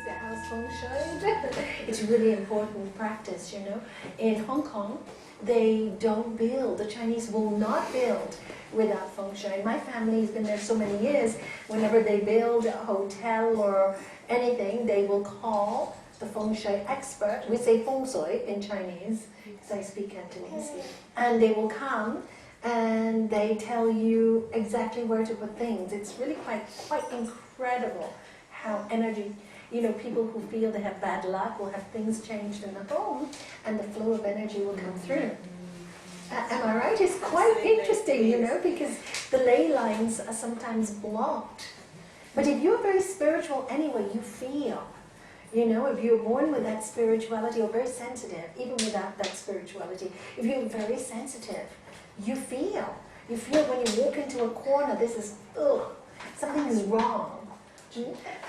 their house feng shui. It's really important practice, you know. In Hong Kong, they don't build, the Chinese will not build without feng shui. My family has been there so many years, whenever they build a hotel or anything, they will call the feng shui expert. We say feng shui in Chinese, because I speak Cantonese. And they will come and they tell you exactly where to put things. It's really quite incredible how energy, you know, people who feel they have bad luck will have things changed in the home and the flow of energy will come through. Am I right? It's quite interesting, you know, because the ley lines are sometimes blocked. But if you're very spiritual anyway, you feel. You know, if you're born with that spirituality or very sensitive, even without that spirituality, if you're very sensitive, you feel. You feel when you walk into a corner, this is, ugh, something is wrong.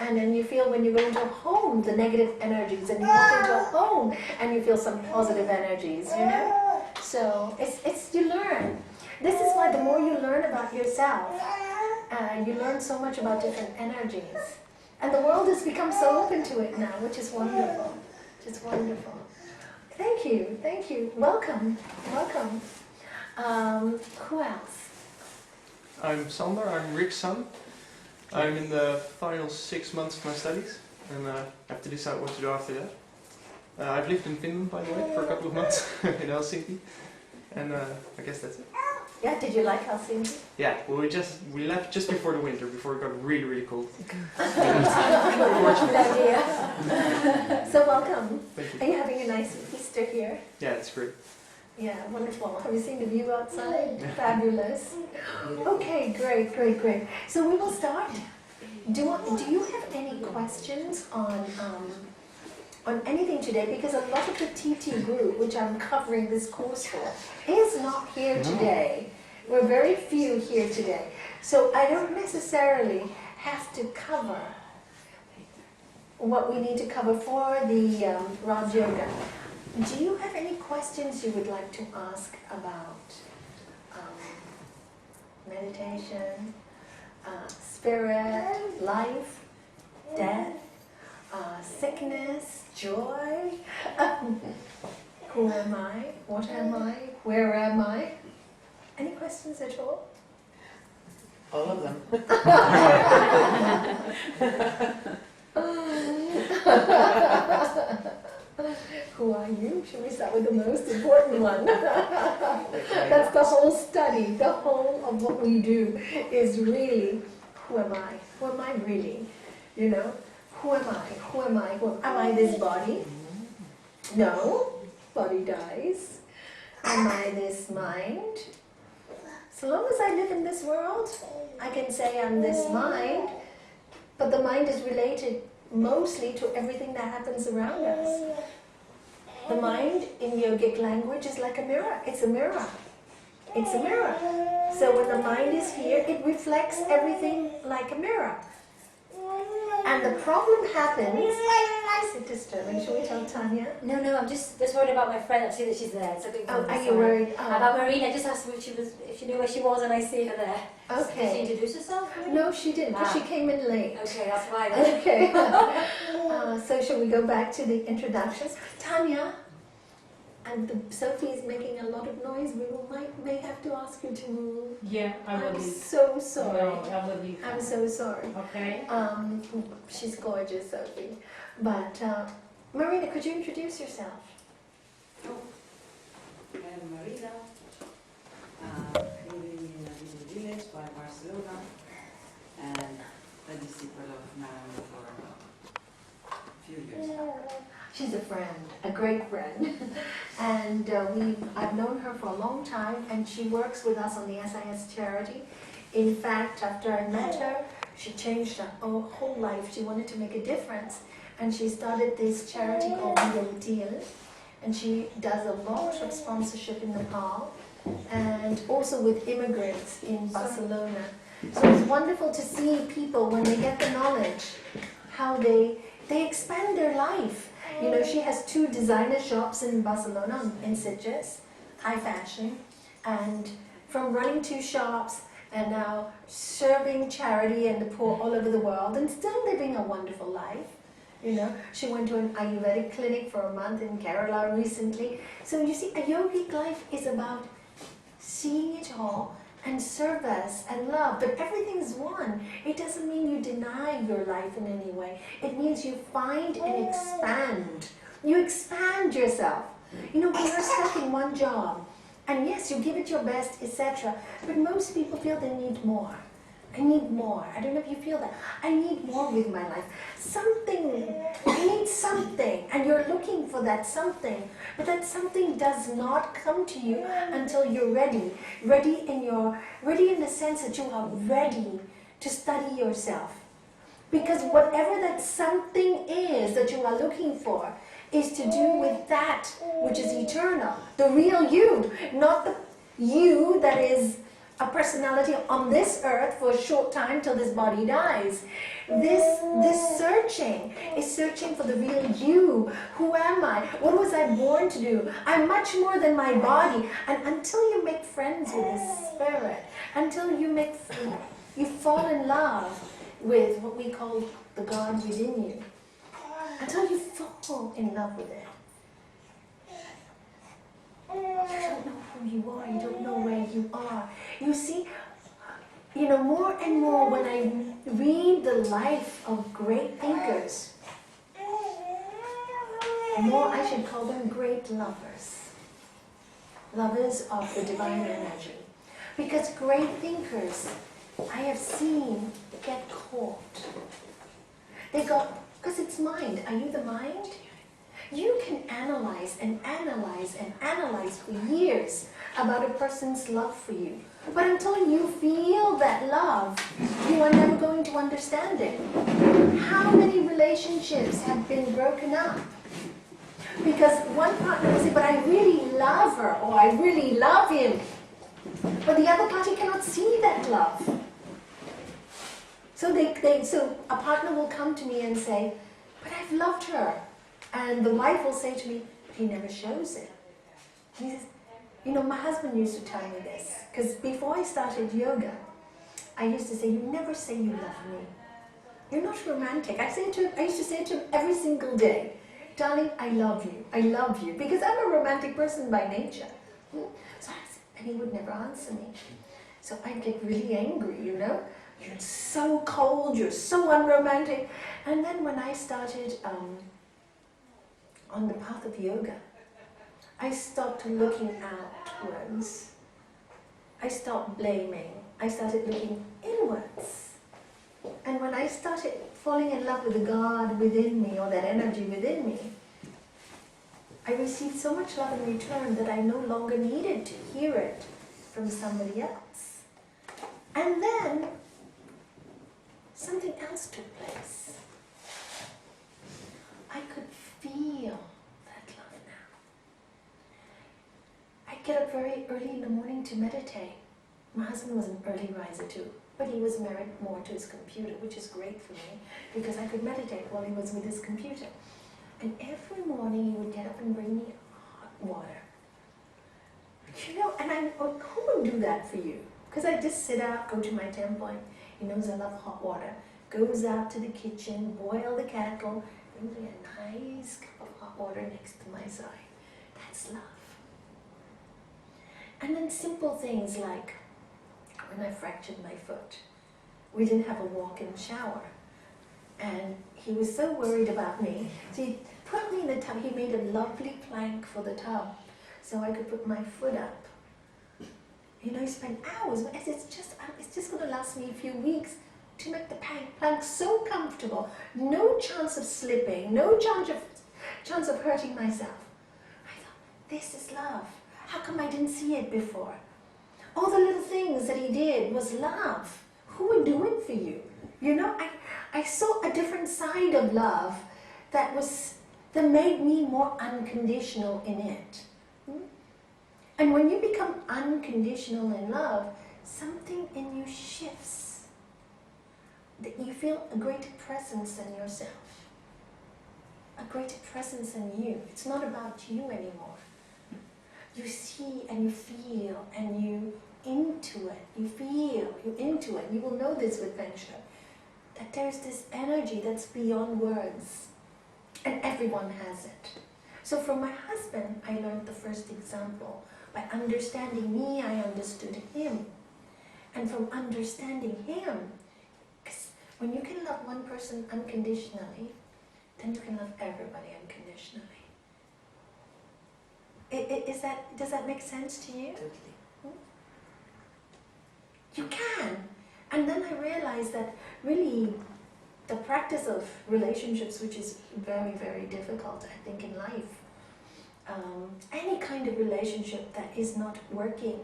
And then you feel when you go into a home, the negative energies, and you walk into a home and you feel some positive energies, you know? So it's you learn. This is why the more you learn about yourself, you learn so much about different energies. And the world has become so open to it now, which is wonderful. Just wonderful. Thank you, thank you. Welcome, welcome. Who else? I'm Sander, I'm Rick's son. I'm in the final 6 months of my studies and I have to decide what to do after that. I've lived in Finland, by the way, for a couple of months in Helsinki, and I guess that's it. Yeah, did you like Helsinki? Yeah, well, we left just before the winter, before it got really, really cold. Good idea. So welcome. Thank you. Are you having a nice Easter here? Yeah, it's great. Yeah, wonderful. Have you seen the view outside? Fabulous. Okay, great, great, great. So we will start. Do you have any questions on anything today? Because a lot of the TT group, which I'm covering this course for, is not here today. We're very few here today. So I don't necessarily have to cover what we need to cover for the Raj Yoga. Do you have any questions you would like to ask about meditation, spirit, life, death, sickness, joy? Who am I? What am I? Where am I? Any questions at all? All of them. Who are you? Should we start with the most important one? That's the whole study. The whole of what we do is really, who am I? Who am I really? You know? Who am I? Who am I? Am I this body? No. Body dies. Am I this mind? So long as I live in this world, I can say I'm this mind, but the mind is related mostly to everything that happens around us. The mind in yogic language is like a mirror. It's a mirror. It's a mirror. So when the mind is here, it reflects everything like a mirror. And the problem happens... Is it disturbing? Should we tell Tanya? No, I'm just worried about my friend. I see that she's there. So are you worried? About Marina, I just asked her if she knew where she was, and I see her there. Okay. Did she introduce herself? Really? No, she didn't, because she came in late. Okay, that's why then. Okay. So shall we go back to the introductions? Tanya, and Sophie is making a lot of noise. We may have to ask you to move. Yeah, I will I'm leave. so sorry. No, I will leave. I'm so sorry. Okay. She's gorgeous, Sophie. But Marina, could you introduce yourself? I'm Marina, living in a little village by Barcelona, and a disciple of Nalanie for a few years now. She's a friend, a great friend, and I've known her for a long time, and she works with us on the SIS charity. In fact, after I met her, she changed her whole life. She wanted to make a difference, and she started this charity called Deal, and she does a lot of sponsorship in Nepal, and also with immigrants in Barcelona. So it's wonderful to see people, when they get the knowledge, how they expand their life. You know, she has 2 designer shops in Barcelona, in Sitges, high fashion, and from running 2 shops and now serving charity and the poor all over the world and still living a wonderful life. You know, she went to an Ayurvedic clinic for a month in Kerala recently. So you see, a yogic life is about seeing it all and service and love, but everything is one. It doesn't mean you deny your life in any way. It means you find and expand. You expand yourself. You know, when you're stuck in one job, and yes, you give it your best, etc., but most people feel they need more. I need more. I don't know if you feel that. I need more with my life. Something, I need something, and you're looking for that something, but that something does not come to you until you're ready. Ready in the sense that you are ready to study yourself. Because whatever that something is that you are looking for is to do with that which is eternal. The real you, not the you that is a personality on this earth for a short time till this body dies. This searching is searching for the real you. Who am I? What was I born to do? I'm much more than my body. And until you make friends with this spirit, until you fall in love with what we call the God within you, until you fall in love with it, you don't know who you are, you don't know where you are. You see, you know, more and more when I read the life of great thinkers, more I should call them great lovers. Lovers of the divine energy. Because great thinkers, I have seen get caught. Because it's mind. Are you the mind? You can analyze and analyze and analyze for years about a person's love for you. But until you feel that love, you are never going to understand it. How many relationships have been broken up? Because one partner will say, but I really love her, or I really love him. But the other party cannot see that love. So a partner will come to me and say, but I've loved her. And the wife will say to me, but he never shows it. And he says, you know, my husband used to tell me this, because before I started yoga, I used to say, you never say you love me. You're not romantic. I used to say to him every single day, darling, I love you. I love you. Because I'm a romantic person by nature. And he would never answer me. So I'd get really angry, you know. You're so cold, you're so unromantic. And then when I started on the path of yoga, I stopped looking outwards. I stopped blaming. I started looking inwards. And when I started falling in love with the God within me, or that energy within me, I received so much love in return that I no longer needed to hear it from somebody else. And then something else took place. I could feel that love now. I get up very early in the morning to meditate. My husband was an early riser too, but he was married more to his computer, which is great for me because I could meditate while he was with his computer. And every morning he would get up and bring me hot water. You know, and who would do that for you? Because I just sit out, go to my temple, and he knows I love hot water. Goes out to the kitchen, boil the kettle, brings me a nice cup of hot water next to my side. That's love. And then simple things like when I fractured my foot, we didn't have a walk-in shower. And he was so worried about me. So he put me in the tub. He made a lovely plank for the tub so I could put my foot up. You know, he spent hours. It's just going to last me a few weeks to make the plank so comfortable. No chance of slipping. No chance of hurting myself. I thought, this is love. How come I didn't see it before? All the little things that he did was love. Who would do it for you? You know, I saw a different side of love that made me more unconditional in it. And when you become unconditional in love, something in you shifts. That you feel a greater presence in yourself. A greater presence in you. It's not about you anymore. You see and you feel and you into it. You feel, you're into it. You will know this with Feng Shui. That there's this energy that's beyond words. And everyone has it. So from my husband, I learned the first example. By understanding me, I understood him. And from understanding him, because when you can love one person unconditionally, then you can love everybody unconditionally. Does that make sense to you? Totally. You can. And then I realized that really the practice of relationships, which is very, very difficult, I think, in life, any kind of relationship that is not working,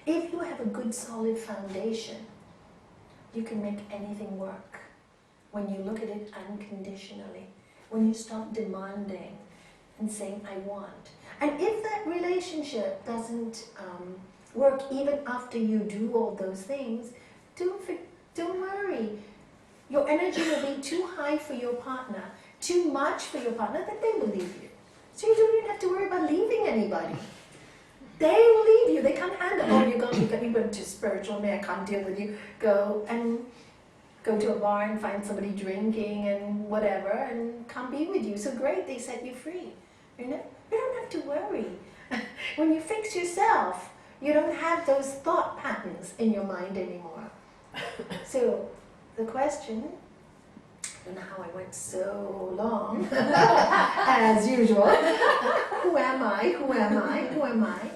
if you have a good solid foundation, you can make anything work when you look at it unconditionally, when you stop demanding and saying, I want. And if that relationship doesn't work even after you do all those things, don't worry. Your energy will be too high for your partner, too much for your partner, that they will leave you. So you don't even have to worry about leaving anybody. They will leave you. They can't handle, oh, you went to spiritual, me, I can't deal with you. Go to a bar and find somebody drinking and whatever and can't be with you. So great, they set you free. You know? You don't have to worry. When you fix yourself, you don't have those thought patterns in your mind anymore. So the question, I don't know how I went so long, as usual. Who am I? Who am I? Who am I?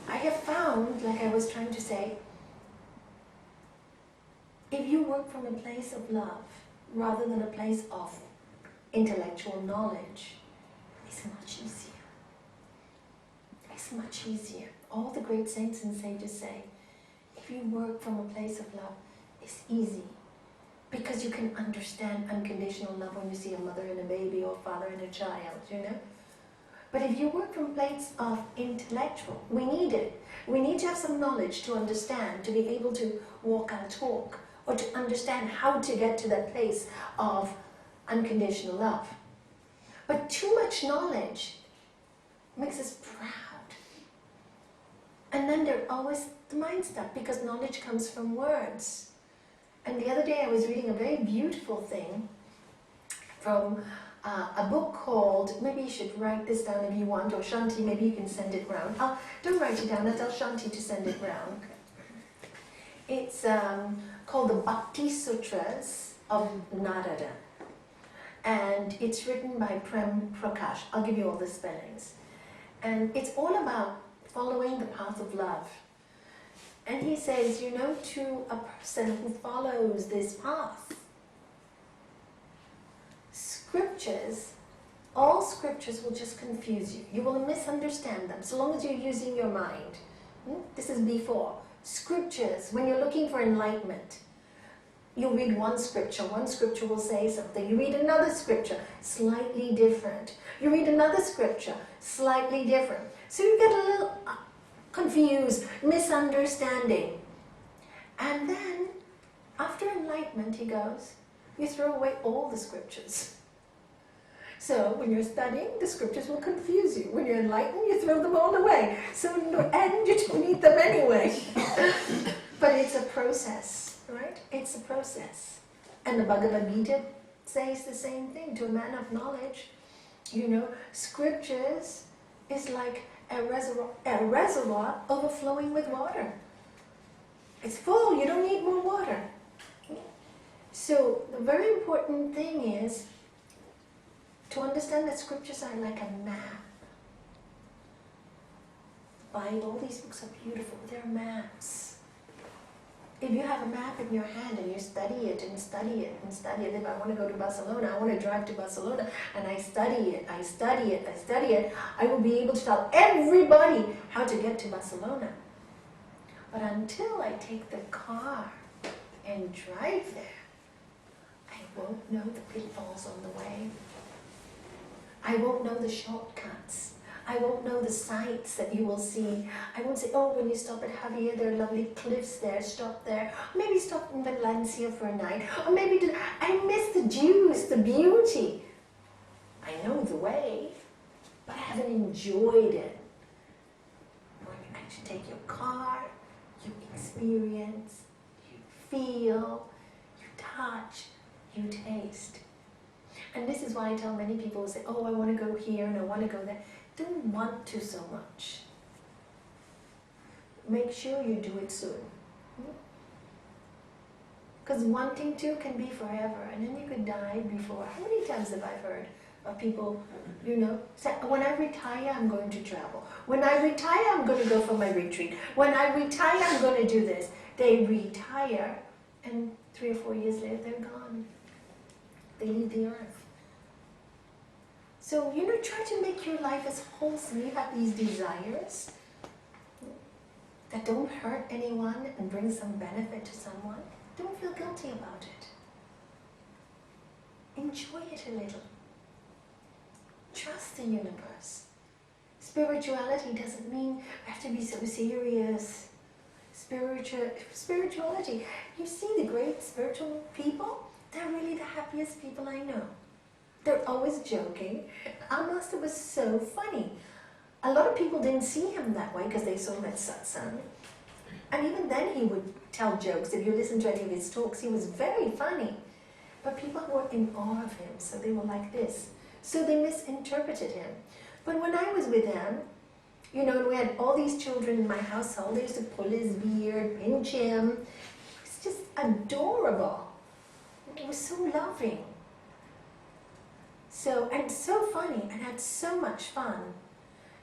I have found, like I was trying to say, if you work from a place of love rather than a place of intellectual knowledge, it's much easier. It's much easier. All the great saints and sages say, if you work from a place of love, it's easy. Because you can understand unconditional love when you see a mother and a baby or a father and a child, you know? But if you work from a place of intellectual, we need it. We need to have some knowledge to understand, to be able to walk our talk, or to understand how to get to that place of unconditional love. But too much knowledge makes us proud. And then there's always the mind stuff, because knowledge comes from words. And the other day I was reading a very beautiful thing from a book called, maybe you should write this down if you want, or Shanti, maybe you can send it round. Don't write it down, I'll tell Shanti to send it round. It's called the Bhakti Sutras of Narada. And it's written by Prem Prakash. I'll give you all the spellings. And it's all about following the path of love. And he says, you know, to a person who follows this path, all scriptures will just confuse you. You will misunderstand them, so long as you're using your mind. This is before. Scriptures, when you're looking for enlightenment, you read one scripture will say something. You read another scripture, slightly different. You read another scripture, slightly different. So you get a little confused, misunderstanding. And then, after enlightenment, he goes, you throw away all the scriptures. So when you're studying, the scriptures will confuse you. When you're enlightened, you throw them all away. So in the end, you don't need them anyway. But it's a process, right? It's a process. And the Bhagavad Gita says the same thing to a man of knowledge. You know, scriptures is like a reservoir overflowing with water. It's full, you don't need more water. So the very important thing is to understand that scriptures are like a map. The Bible, all these books are beautiful, they're maps. If you have a map in your hand and you study it and study it and study it, if I want to go to Barcelona, I want to drive to Barcelona, and I study it, I will be able to tell everybody how to get to Barcelona. But until I take the car and drive there, I won't know the pitfalls on the way. I won't know the shortcuts. I won't know the sights that you will see. I won't say, oh, when you stop at Javier, there are lovely cliffs there, stop there. Or maybe stop in Valencia for a night. Or maybe I miss the juice, the beauty. I know the way, but I haven't enjoyed it. When you actually take your car, you experience, you feel, you touch, you taste. And this is why I tell many people who say, oh, I want to go here and I want to go there. Don't want to so much. Make sure you do it soon. Because wanting to can be forever, and then you could die before. How many times have I heard of people, say, when I retire, I'm going to travel. When I retire, I'm going to go for my retreat. When I retire, I'm going to do this. They retire, and 3 or 4 years later, they're gone. They leave the earth. So, try to make your life as wholesome. You have these desires that don't hurt anyone and bring some benefit to someone. Don't feel guilty about it. Enjoy it a little. Trust the universe. Spirituality doesn't mean we have to be so serious. Spirituality, you see the great spiritual people, they're really the happiest people I know. They're always joking. Our master was so funny. A lot of people didn't see him that way because they saw him at satsang. And even then he would tell jokes. If you listen to any of his talks, he was very funny. But people were in awe of him, so they were like this. So they misinterpreted him. But when I was with him, and we had all these children in my household, they used to pull his beard, pinch him. It was just adorable. It was so loving. And so funny, and had so much fun.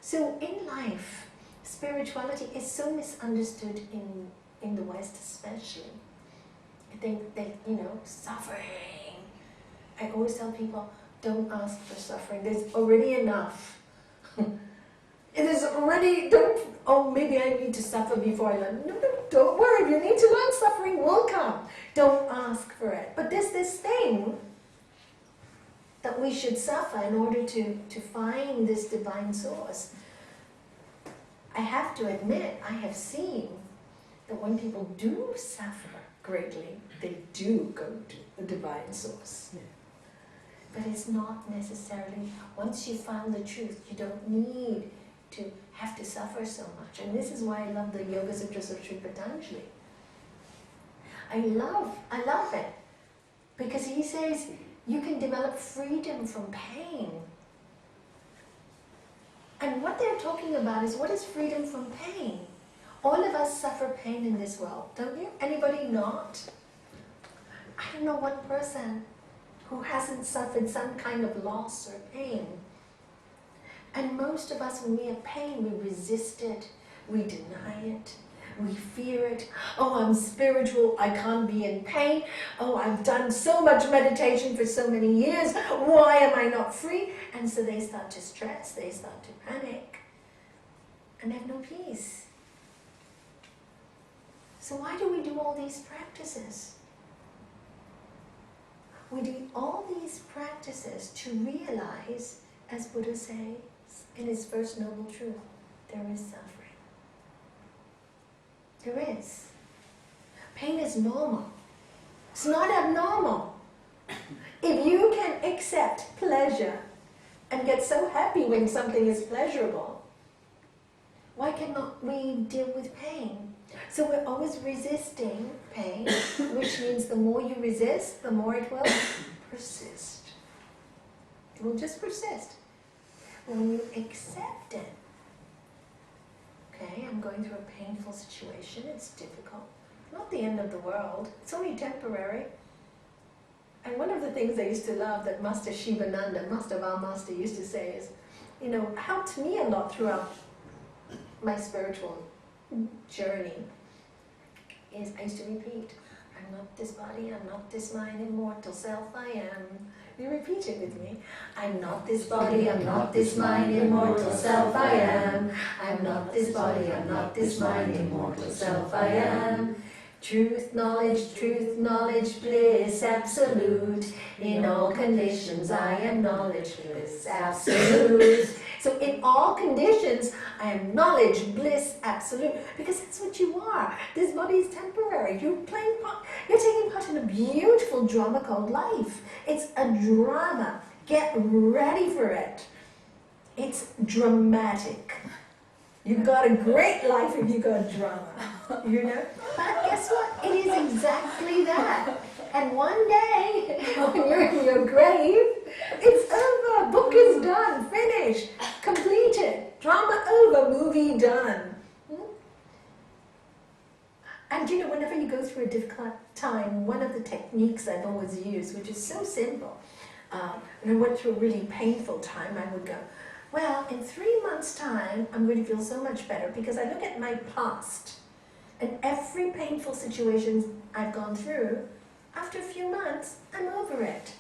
So in life, spirituality is so misunderstood in the West especially. I think that, suffering. I always tell people, don't ask for suffering. There's already enough. There's already, maybe I need to suffer before I learn. No, don't worry. If you need to learn, suffering will come. Don't ask for it. But there's this thing that we should suffer in order to find this divine source. I have to admit, I have seen that when people do suffer greatly, they do go to the divine source. Yeah. But it's not necessarily, once you found the truth, you don't need to have to suffer so much. And this is why I love the Yoga Sutras of Sri Patanjali. I love it. Because he says, you can develop freedom from pain. And what they're talking about is, what is freedom from pain? All of us suffer pain in this world, don't you? Anybody not? I don't know one person who hasn't suffered some kind of loss or pain. And most of us, when we have pain, we resist it, we deny it, we fear it. Oh, I'm spiritual, I can't be in pain. Oh, I've done so much meditation for so many years, why am I not free? And so they start to stress, they start to panic, and they have no peace. So why do we do all these practices? We do all these practices to realize, as Buddha says in his first noble truth, there is suffering. There is. Pain is normal. It's not abnormal. If you can accept pleasure and get so happy when something is pleasurable, why cannot we deal with pain? So we're always resisting pain, which means the more you resist, the more it will persist. It will just persist. When you accept it, okay, I'm going through a painful situation, it's difficult. Not the end of the world, it's only temporary. And one of the things I used to love that Master Shivananda, Master of our Master, used to say is, helped me a lot throughout my spiritual journey, is I used to repeat, I'm not this body, I'm not this mind, immortal self I am. You repeat it with me. I'm not this body, I'm not this mind, immortal self I am. I'm not this body, I'm not this mind, immortal self I am. Truth, knowledge, bliss, absolute. In all conditions I am knowledge, bliss, absolute. So in all conditions, I am knowledge, bliss, absolute. Because that's what you are. This body is temporary. You're taking part in a beautiful drama called life. It's a drama. Get ready for it. It's dramatic. You've got a great life if you got drama, But guess what? It is exactly that. And one day, when you're in your grave, It's over. Book is done. Finished. Completed. Drama over. Movie done. And you know, whenever you go through a difficult time, one of the techniques I've always used, which is so simple, when I went through a really painful time, I would go, well, in 3 months' time, I'm going to feel so much better, because I look at my past and every painful situation I've gone through, after a few months, I'm over it.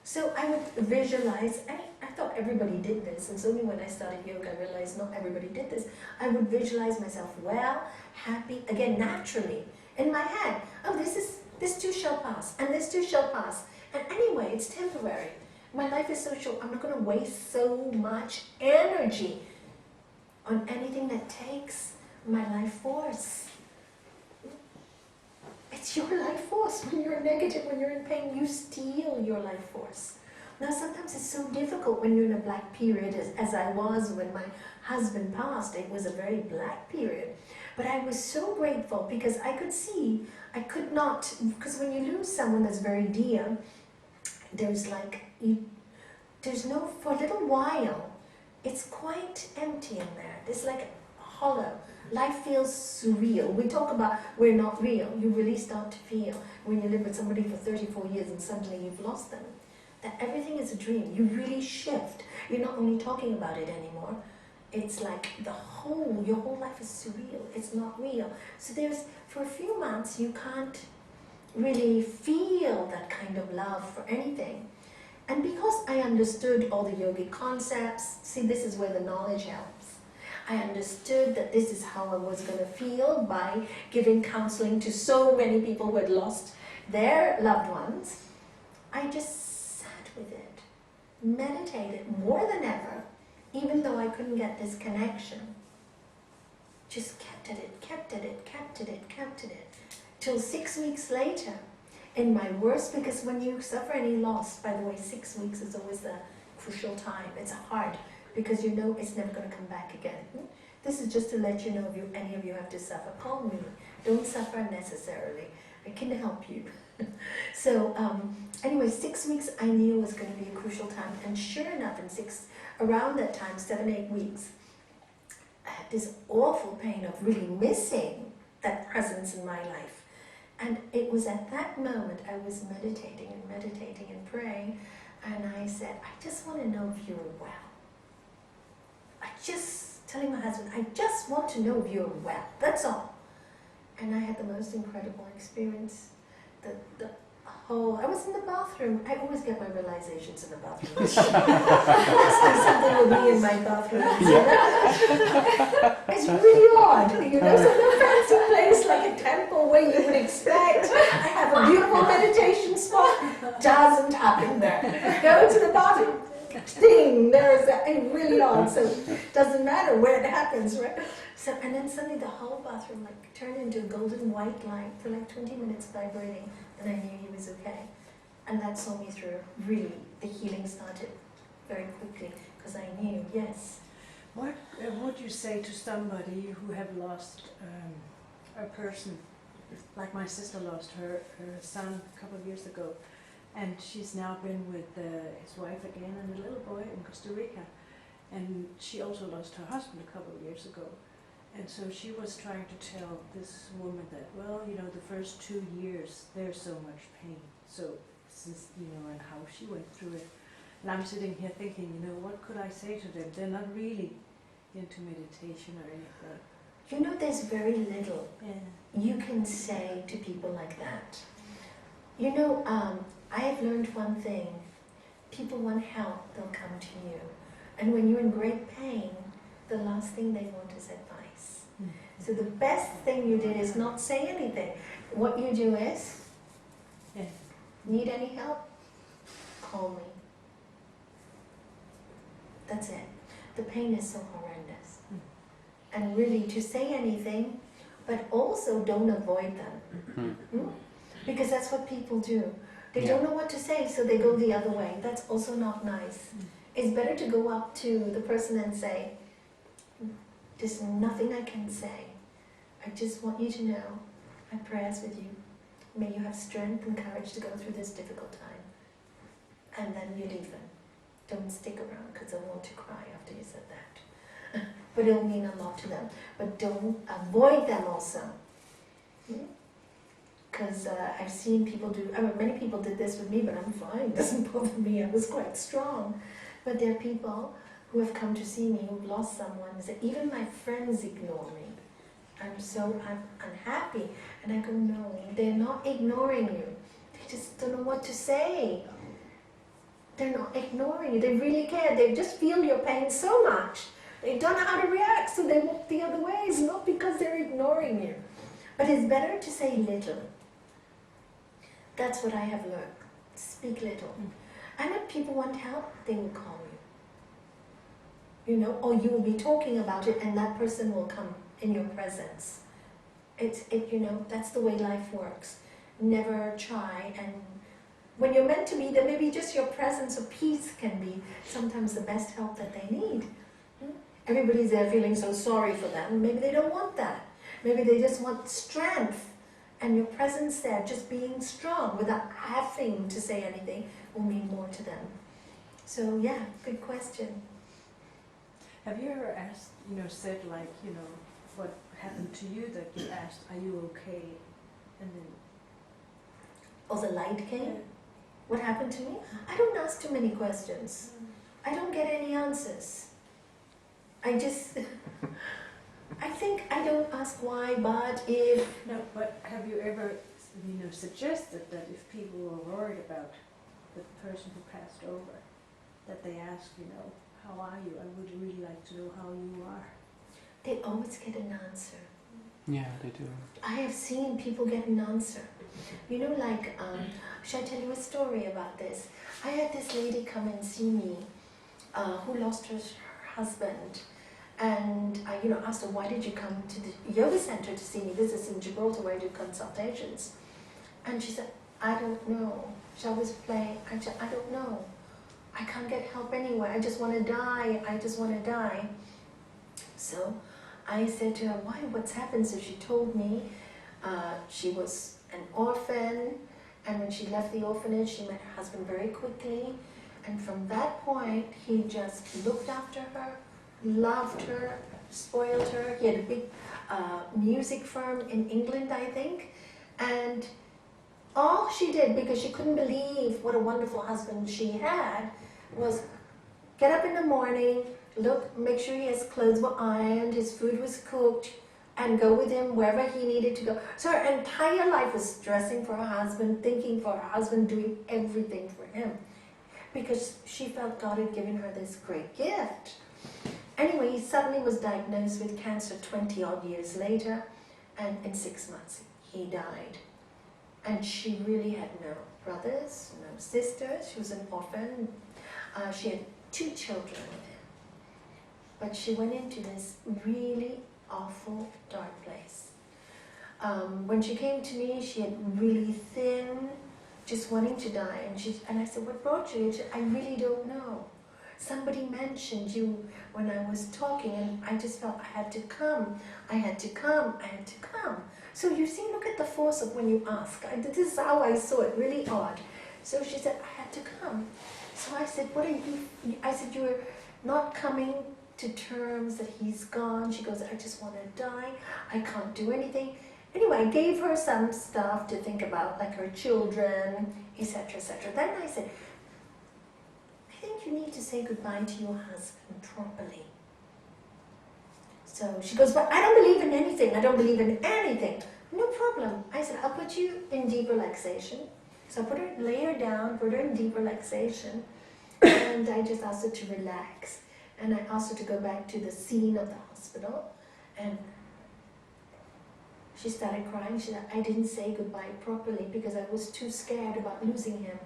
So I would visualize, I thought everybody did this, and it's only when I started yoga I realized not everybody did this. I would visualize myself well, happy, again naturally, in my head. Oh, this too shall pass, and this too shall pass. And anyway, it's temporary. My life is so short, I'm not going to waste so much energy on anything that takes my life force. It's your life force. When you're negative, when you're in pain, you steal your life force. Now sometimes it's so difficult when you're in a black period, as I was when my husband passed. It was a very black period. But I was so grateful because I could see, I could not, because when you lose someone that's very dear, there's like, there's no, for a little while, it's quite empty in there. It's like hollow. Life feels surreal. We talk about we're not real. You really start to feel when you live with somebody for 34 years and suddenly you've lost them, that everything is a dream. You really shift. You're not only talking about it anymore. It's like your whole life is surreal. It's not real. So for a few months, you can't really feel that kind of love for anything. And because I understood all the yogic concepts, see, this is where the knowledge helps. I understood that this is how I was going to feel by giving counseling to so many people who had lost their loved ones. I just sat with it, meditated more than ever, even though I couldn't get this connection. Just kept at it, till 6 weeks later, in my worst, because when you suffer any loss, by the way, 6 weeks is always the crucial time. It's hard, because you know it's never going to come back again. This is just to let you know if any of you have to suffer. Call me. Don't suffer unnecessarily. I can help you. So anyway, 6 weeks I knew was going to be a crucial time. And sure enough, around that time, 7, 8 weeks, I had this awful pain of really missing that presence in my life. And it was at that moment I was meditating and praying. And I said, I just want to know if you're well. Telling my husband, I just want to know if you're well, that's all. And I had the most incredible experience. I was in the bathroom. I always get my realizations in the bathroom. Something will be in my bathroom. It's really odd, you know, so no fancy place like a temple where you would expect. I have a beautiful meditation spot. Doesn't happen there. Go to the bathroom. Thing, there's a really odd, so it doesn't matter where it happens, right? So, and then suddenly the whole bathroom like turned into a golden white light for like 20 minutes vibrating, and I knew he was okay. And that saw me through. Really, the healing started very quickly, because I knew, yes. What would you say to somebody who have lost a person, like my sister lost her son a couple of years ago, and she's now been with his wife again and a little boy in Costa Rica. And she also lost her husband a couple of years ago. And so she was trying to tell this woman that, well, you know, the first 2 years, there's so much pain. So, since, you know, and how she went through it. And I'm sitting here thinking, you know, what could I say to them? They're not really into meditation or anything. You know, there's very little you can say to people like that. You know, I have learned one thing. People want help, they'll come to you. And when you're in great pain, the last thing they want is advice. So the best thing you did is not say anything. What you do is, need any help? Call me. That's it. The pain is so horrendous. And really, to say anything, but also don't avoid them. Because that's what people do. They don't know what to say, so they go the other way. That's also not nice. It's better to go up to the person and say, there's nothing I can say. I just want you to know my prayers with you. May you have strength and courage to go through this difficult time. and then you leave them. Don't stick around because they'll want to cry after you said that. But it'll mean a lot to them. But don't avoid them also. Because I've seen people do, I mean, many people did this with me, but I'm fine, it doesn't bother me, I was quite strong. But there are people who have come to see me who've lost someone, and say, even my friends ignore me. I'm unhappy. And I go, no, they're not ignoring you. They just don't know what to say. They're not ignoring you, they really care. They just feel your pain so much. They don't know how to react, so they walk the other way. It's not because they're ignoring you. But it's better to say little. That's what I have learned. Speak little. And if people want help, they will call you. You know, or you will be talking about it and that person will come in your presence. You know, that's the way life works. Never try, and when you're meant to be, then maybe just your presence or peace can be sometimes the best help that they need. Everybody's there feeling so sorry for them. Maybe they don't want that. Maybe they just want strength. And your presence there, just being strong without having to say anything, will mean more to them. So yeah, good question. Have you ever asked, said like, what happened to you that you asked, are you okay? And then... Oh, the light came? What happened to me? I don't ask too many questions. I don't get any answers. I think I don't ask why, but if... No, but have you ever, suggested that if people were worried about the person who passed over, that they ask, how are you? I would really like to know how you are. They always get an answer. Yeah, they do. I have seen people get an answer. Should I tell you a story about this? I had this lady come and see me who lost her husband. And I asked her, why did you come to the yoga center to see me? This is in Gibraltar where I do consultations. And she said, I don't know. She always play. I said, I don't know. I can't get help anywhere. I just want to die. I just want to die. So I said to her, why? What's happened? So she told me she was an orphan. And when she left the orphanage, she met her husband very quickly. And from that point, he just looked after her, loved her, spoiled her. He had a big music firm in England, I think. And all she did, because she couldn't believe what a wonderful husband she had, was get up in the morning, look, make sure his clothes were ironed, his food was cooked, and go with him wherever he needed to go. So her entire life was dressing for her husband, thinking for her husband, doing everything for him. Because she felt God had given her this great gift. Anyway, he suddenly was diagnosed with cancer 20 odd years later, and in 6 months he died. And she really had no brothers, no sisters. She was an orphan. She had 2 children with him. But she went into this really awful, dark place. When she came to me, she had really thin, just wanting to die. And I said, what brought you? She said, I really don't know. Somebody mentioned you when I was talking, and I just felt I had to come. I had to come. I had to come. So you see, look at the force of when you ask. This is how I saw it, really odd. So she said, I had to come. So I said, what are you? I said, you're not coming to terms that he's gone. She goes, I just want to die. I can't do anything. Anyway, I gave her some stuff to think about, like her children, etc., etc. Then I said, I think you need to say goodbye to your husband properly. So she goes, but I don't believe in anything. I don't believe in anything. No problem. I said, I'll put you in deep relaxation. So I lay her down, put her in deep relaxation, and I just asked her to relax. And I asked her to go back to the scene of the hospital, and she started crying. She said, I didn't say goodbye properly because I was too scared about losing him,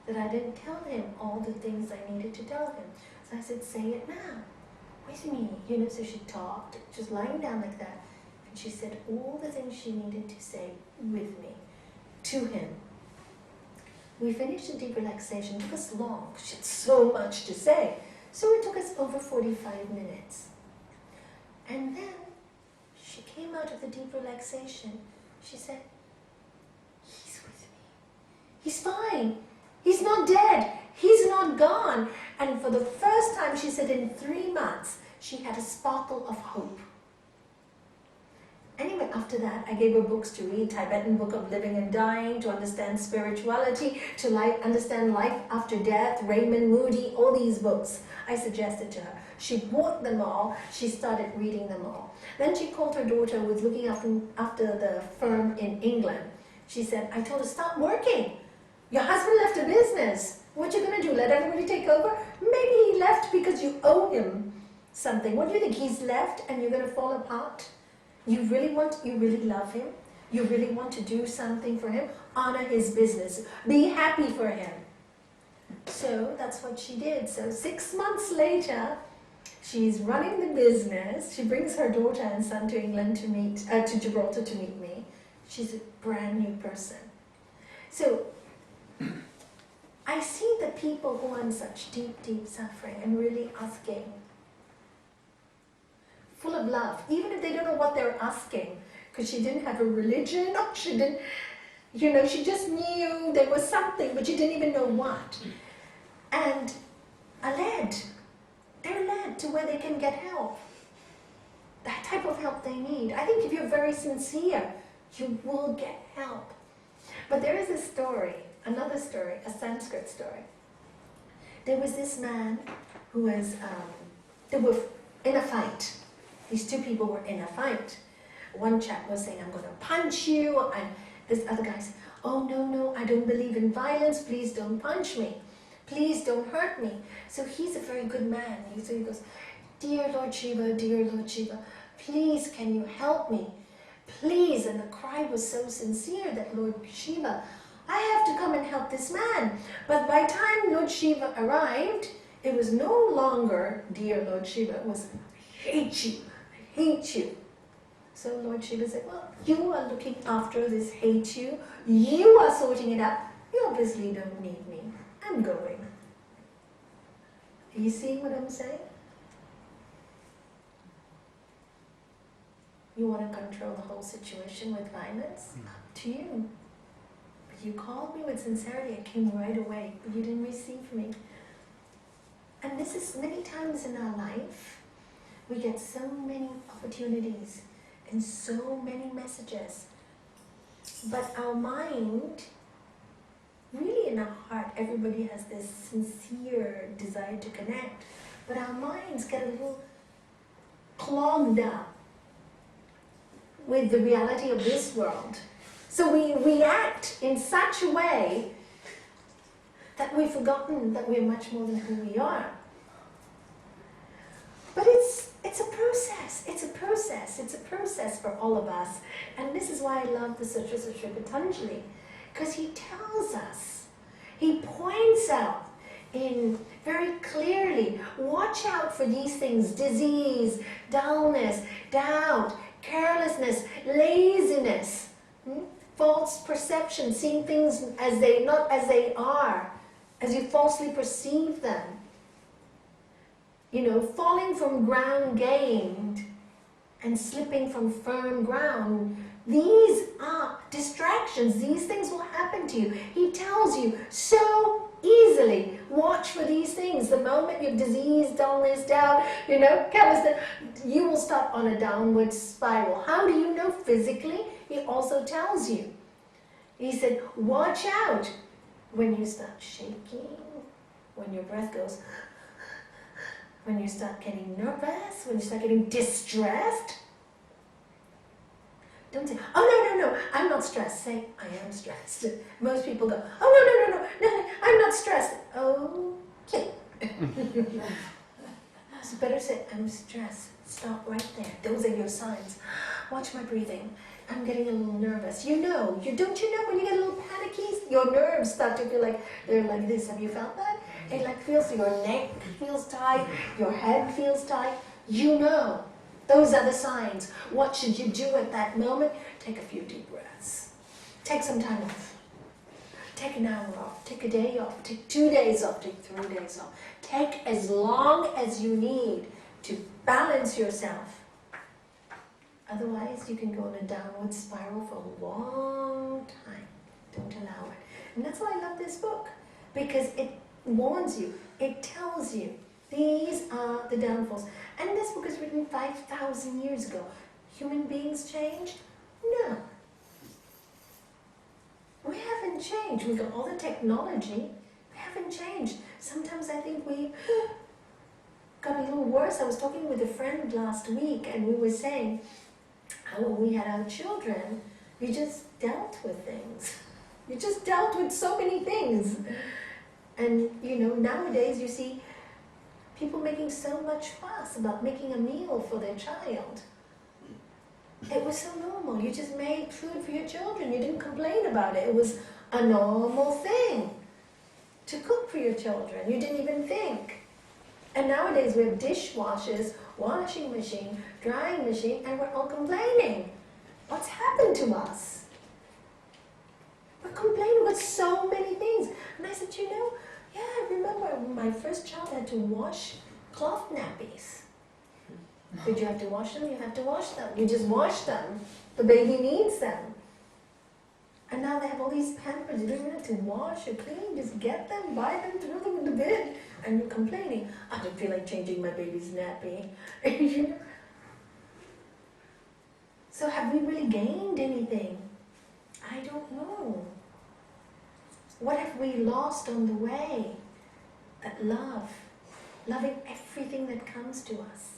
that I didn't tell him all the things I needed to tell him. So I said, say it now, with me. So she talked, just lying down like that. And she said all the things she needed to say with me, to him. We finished the deep relaxation. It took us long, because she had so much to say. So it took us over 45 minutes. And then she came out of the deep relaxation. She said, he's with me. He's fine. He's not dead. He's not gone. And for the first time, she said in 3 months, she had a sparkle of hope. Anyway, after that, I gave her books to read, Tibetan Book of Living and Dying, to understand spirituality, to understand life after death, Raymond Moody, all these books I suggested to her. She bought them all, she started reading them all. Then she called her daughter who was looking after the firm in England. She said, I told her, stop working. Your husband left a business. What you going to do, let everybody take over? Maybe he left because you owe him something. What do you think, he's left and you're going to fall apart? You really love him? You really want to do something for him? Honor his business. Be happy for him. So that's what she did. So 6 months later, she's running the business. She brings her daughter and son to England to meet, to Gibraltar to meet me. She's a brand new person. So I see the people who are in such deep, deep suffering and really asking, full of love, even if they don't know what they're asking, because she didn't have a religion, or she didn't, she just knew there was something, but she didn't even know what. And they're led to where they can get help. That type of help they need. I think if you're very sincere, you will get help. But there is a story, another story, a Sanskrit story. There was this man who was, they were in a fight. These two people were in a fight. One chap was saying, I'm going to punch you, and this other guy said, oh no, I don't believe in violence, please don't punch me. Please don't hurt me. So he's a very good man. So he goes, dear Lord Shiva, please can you help me? Please. And the cry was so sincere that Lord Shiva, I have to come and help this man. But by the time Lord Shiva arrived, it was no longer, dear Lord Shiva, it was, I hate you. So Lord Shiva said, well, you are looking after this hate you. You are sorting it out. You obviously don't need me. I'm going. Are you seeing what I'm saying? You want to control the whole situation with violence? Up to you. But you called me with sincerity. I came right away. But you didn't receive me. And this is many times in our life. We get so many opportunities and so many messages. But our mind, really in our heart, everybody has this sincere desire to connect. But our minds get a little clogged up with the reality of this world. So we react in such a way that we've forgotten that we're much more than who we are. But it's a process. It's a process. It's a process for all of us. And this is why I love the Sutras of Sri Patanjali, because he tells us, he points out in very clearly, watch out for these things: disease, dullness, doubt, carelessness, laziness, false perception, seeing things as they not as they are, as you falsely perceive them. Falling from ground gained and slipping from firm ground. These are distractions. These things will happen to you. He tells you so easily, watch for these things. The moment you have disease, dullness, doubt, carelessness, you will start on a downward spiral. How do you know? Physically, he also tells you. He said, watch out when you start shaking, when your breath goes, when you start getting nervous, when you start getting distressed. Don't say, oh no, I'm not stressed. Say, I am stressed. Most people go, oh no, I'm not stressed. Okay. So better say, I'm stressed. Stop right there. Those are your signs. Watch my breathing. I'm getting a little nervous. Don't you know when you get a little panicky, your nerves start to feel like they're like this. Have you felt that? It feels, your neck feels tight, your head feels tight. Those are the signs. What should you do at that moment? Take a few deep breaths. Take some time off. Take an hour off. Take a day off. Take 2 days off. Take 3 days off. Take as long as you need to balance yourself. Otherwise, you can go in a downward spiral for a long time. Don't allow it. And that's why I love this book. Because warns you, it tells you, these are the downfalls. And this book is written 5,000 years ago. Human beings changed? No. We haven't changed. We've got all the technology. We haven't changed. Sometimes I think we got a little worse. I was talking with a friend last week and we were saying how when we had our children, we just dealt with things. We just dealt with so many things. And you know, nowadays you see people making so much fuss about making a meal for their child. It was so normal. You just made food for your children. You didn't complain about it. It was a normal thing to cook for your children. You didn't even think. And nowadays we have dishwashers, washing machine, drying machine, and we're all complaining. What's happened to us? We're complaining about so many things. And I said, you know, yeah, I remember when my first child had to wash cloth nappies. Did you have to wash them? You have to wash them. You just wash them. The baby needs them. And now they have all these Pampers. You don't even have to wash or clean. Just get them, buy them, throw them in the bin. And you're complaining, I don't feel like changing my baby's nappy. You know? So have we really gained anything? I don't know. What have we lost on the way? That love. Loving everything that comes to us.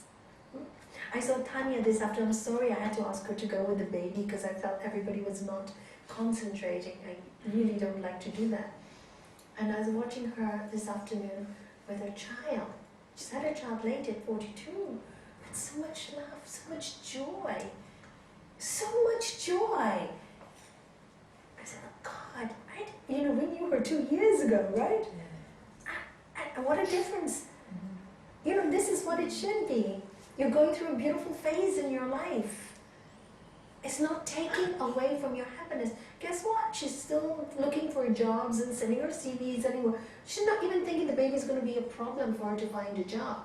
I saw Tanya this afternoon. I'm sorry I had to ask her to go with the baby because I felt everybody was not concentrating. I really don't like to do that. And I was watching her this afternoon with her child. She's had her child late at 42. And so much love, so much joy. So much joy. I said, oh God, we knew her 2 years ago, right? And what a difference. You know, this is what it should be. You're going through a beautiful phase in your life. It's not taking away from your happiness. Guess what? She's still looking for jobs and sending her CVs anywhere. She's not even thinking the baby's going to be a problem for her to find a job.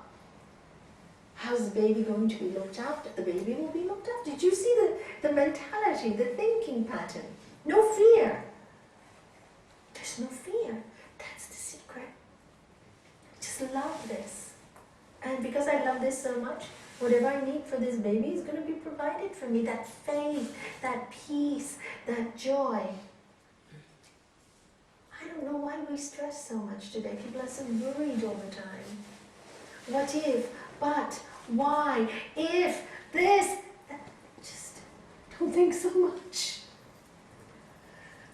How's the baby going to be looked after? The baby will be looked after. Did you see the mentality, the thinking pattern? No fear. There's no fear. That's the secret. Just love this. And because I love this so much, whatever I need for this baby is going to be provided for me. That faith, that peace, that joy. I don't know why we stress so much today. People are so worried all the time. What if? But? Why? If? This? That. Just don't think so much.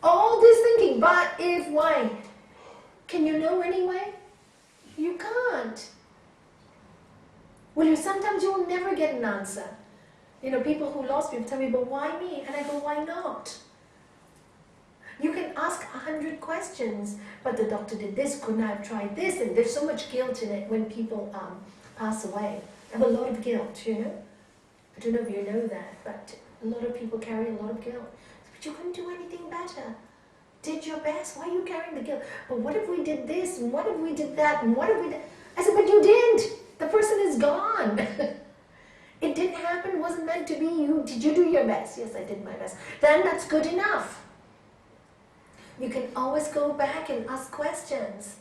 All this thinking, but, if, why? Can you know anyway? You can't. Well, sometimes you will never get an answer. You know, people who lost people tell me, but why me? And I go, why not? You can ask 100 questions, but the doctor did this, couldn't I have tried this? And there's so much guilt in it when people pass away. I have a lot of guilt, you know. I don't know if you know that, but a lot of people carry a lot of guilt. But you couldn't do anything better. Did your best, why are you carrying the guilt? But what if we did this, and what if we did that, and what if we did... I said, but you didn't. The person is gone. It didn't happen, wasn't meant to be you. Did you do your best? Yes, I did my best. Then that's good enough. You can always go back and ask questions.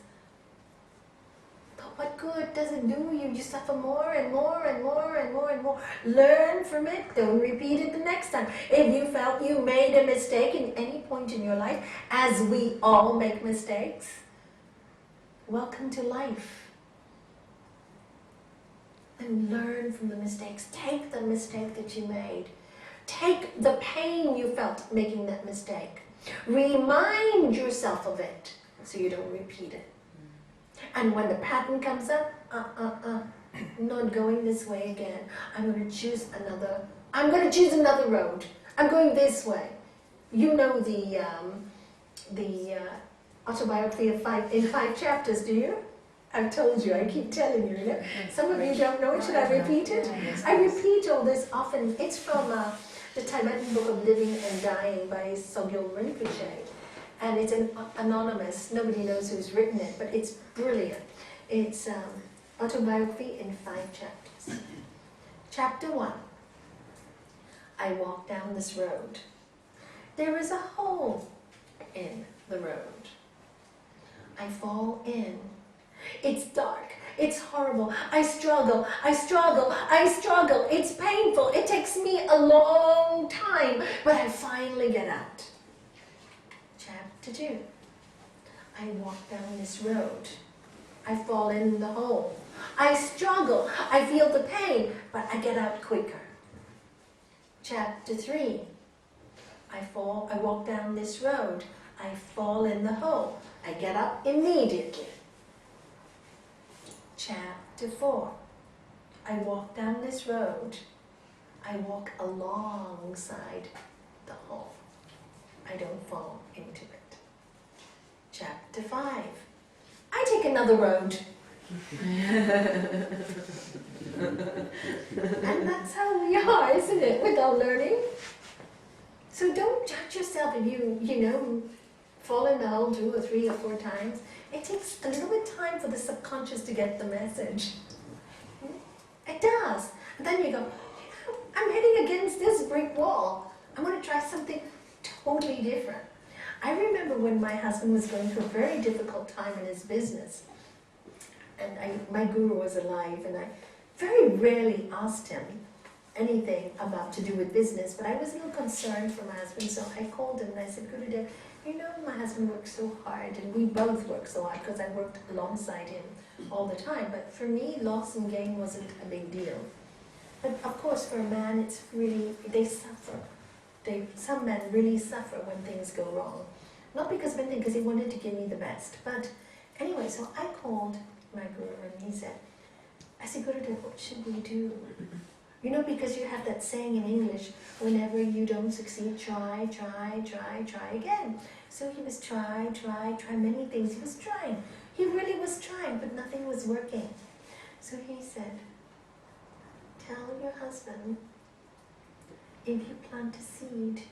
But what good does it do you? You suffer more and more and more and more and more. Learn from it. Don't repeat it the next time. If you felt you made a mistake in any point in your life, as we all make mistakes, welcome to life. And learn from the mistakes. Take the mistake that you made. Take the pain you felt making that mistake. Remind yourself of it so you don't repeat it. And when the pattern comes up, I'm not going this way again. I'm going to choose another road. I'm going this way. You know the autobiography in 5 chapters, do you? I've told you, I keep telling you, know? Some of you don't know it, should I repeat it? I repeat all this often. It's from the Tibetan Book of Living and Dying by Sogyal Rinpoche. And it's anonymous, nobody knows who's written it, but it's brilliant. It's autobiography in 5 chapters. Chapter 1, I walk down this road. There is a hole in the road. I fall in It's dark. It's horrible. I struggle. I struggle. I struggle. It's painful. It takes me a long time, but I finally get out. Chapter 2. I walk down this road. I fall in the hole. I struggle. I feel the pain, but I get out quicker. Chapter 3. I walk down this road. I fall in the hole. I get up immediately. Chapter 4. I walk down this road. I walk alongside the hole. I don't fall into it. Chapter 5. I take another road. And that's how we are, isn't it, with our learning? So don't judge yourself if you fall in the hole 2 or 3 or 4 times. It takes a little bit of time for the subconscious to get the message. It does. And then you go, I'm heading against this brick wall. I'm going to try something totally different. I remember when my husband was going through a very difficult time in his business. And my guru was alive, and I very rarely asked him anything about to do with business, but I was a little concerned for my husband, so I called him and I said, Gurudev, my husband works so hard, and we both work so hard because I worked alongside him all the time, but for me, loss and gain wasn't a big deal. But of course, for a man, it's really, they suffer. Some men really suffer when things go wrong. Not because of anything, because he wanted to give me the best. But anyway, so I called my guru and he said, I said, Gurudev, what should we do? Because you have that saying in English, whenever you don't succeed, try again. So he was try many things. He was trying. He really was trying, but nothing was working. So he said, tell your husband, if you plant a seed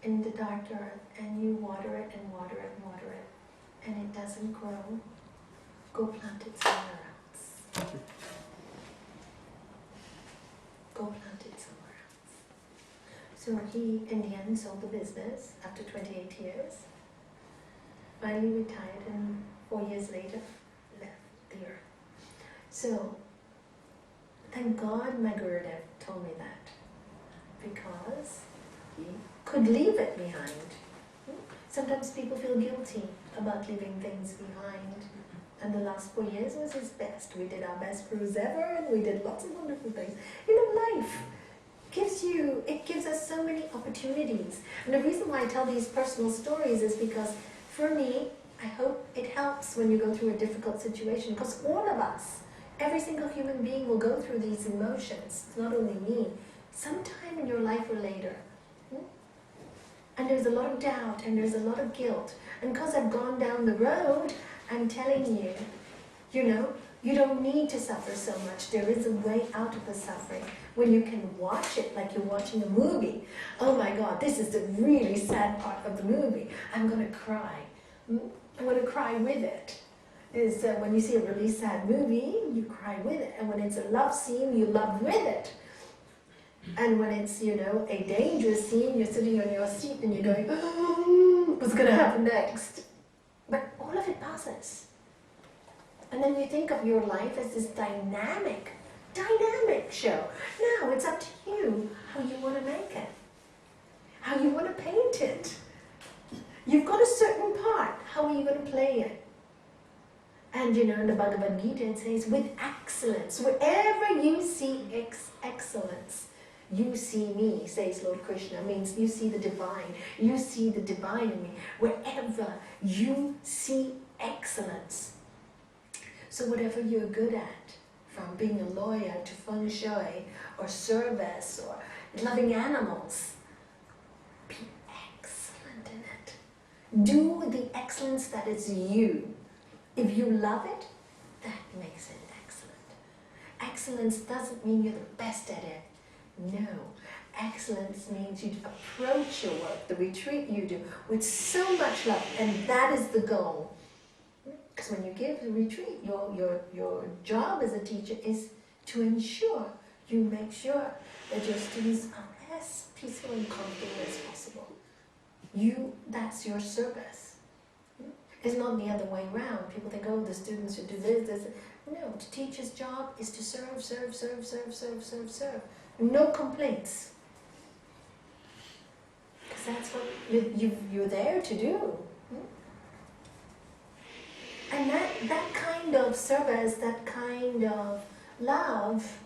in the dark earth and you water it and water it and water it, and it doesn't grow, go plant it somewhere else. Go plant it somewhere else. So he, in the end, sold the business after 28 years, finally retired, and 4 years later, left the earth. So, thank God my Gurudev told me that, because he could leave it behind. Sometimes people feel guilty about leaving things behind. And the last 4 years was his best. We did our best cruise ever, and we did lots of wonderful things. Life gives us so many opportunities. And the reason why I tell these personal stories is because, for me, I hope it helps when you go through a difficult situation. Because all of us, every single human being will go through these emotions. It's not only me. Sometime in your life or later. And there's a lot of doubt, and there's a lot of guilt. And because I've gone down the road, I'm telling you, you don't need to suffer so much. There is a way out of the suffering when you can watch it like you're watching a movie. Oh my God, this is the really sad part of the movie. I'm going to cry. I'm going to cry with it. Is when you see a really sad movie, you cry with it. And when it's a love scene, you love with it. And when it's, a dangerous scene, you're sitting on your seat and you're going, oh, what's going to happen next? But all of it passes. And then you think of your life as this dynamic show. Now it's up to you how you want to make it, how you want to paint it. You've got a certain part. How are you going to play it? And in the Bhagavad Gita it says, with excellence, wherever you see excellence, you see me, says Lord Krishna. Means you see the divine. You see the divine in me. Wherever you see excellence. So whatever you're good at, from being a lawyer to feng shui, or service, or loving animals, be excellent in it. Do the excellence that is you. If you love it, that makes it excellent. Excellence doesn't mean you're the best at it. No. Excellence means you approach your work, the retreat you do, with so much love, and that is the goal. Because when you give the retreat, your job as a teacher is to ensure, you make sure that your students are as peaceful and comfortable as possible. That's your service. It's not the other way around. People think, oh, the students should do this. No, the teacher's job is to serve, serve, serve, serve, serve, serve, serve. No complaints. Because that's what you're there to do. And that kind of service, that kind of love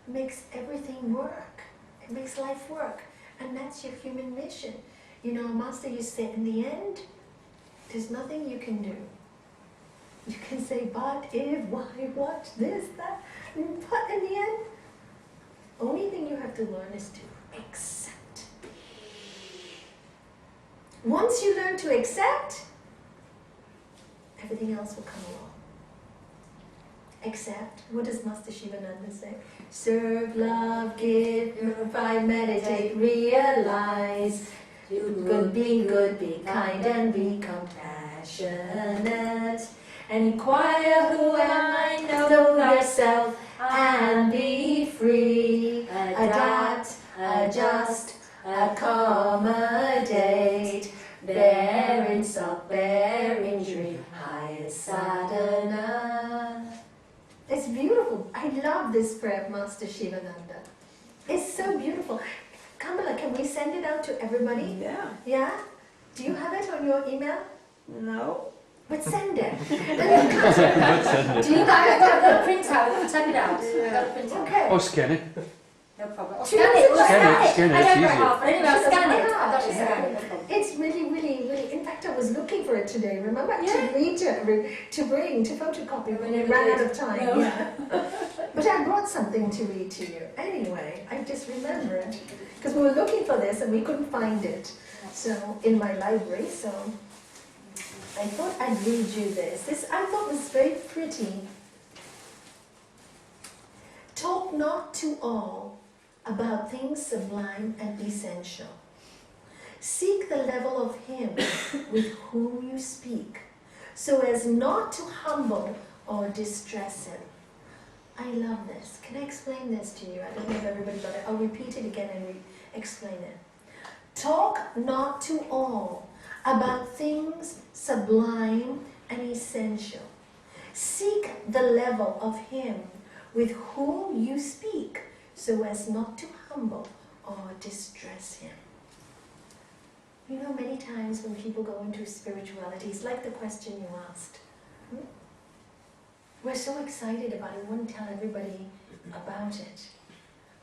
makes everything work. It makes life work. And that's your human mission. You know, Master used to say, in the end, there's nothing you can do. You can say, but, if, why, what, this, that. But in the end, only thing you have to learn is to accept. Once you learn to accept, everything else will come along. Accept. What does Master Shivananda say? Serve, love, give, purify, meditate, realize. Do good, be kind, and be compassionate. And inquire, who am I? Know yourself and be free. Adapt, adjust, accommodate. Bear insult, bear injury, highest sadhana. It's beautiful. I love this prayer of Master Shivananda. It's so beautiful. Kamala, can we send it out to everybody? Yeah. Yeah? Do you have it on your email? No. But send it. Do you guys got a printout? Send it out. Got a printout. Okay. Or scan it. No problem. Or Scan scan it, it. Or scan scan it, it. scan it, I it's don't know easier. how, but anyway, I'll scan it. Yeah. I thought you scan it. No problem. It's really, really, really. In fact, I was looking for it today. Remember, Yeah. to read to bring, to photocopy when When it you ran out did. of time. No. Yeah. But I brought something to read to you. Anyway, I just remembered because we were looking for this and we couldn't find it. So in my library, so I thought I'd read you this. This I thought was very pretty. Talk not to all about things sublime and essential. Seek the level of him with whom you speak, so as not to humble or distress him. I love this. Can I explain this to you? I don't know if everybody got it. I'll repeat it again and explain it. Talk not to all about things sublime and essential. Seek the level of him with whom you speak, so as not to humble or distress him. You know, many times when people go into spirituality, it's like the question you asked. We're so excited about it, we want to tell everybody about it.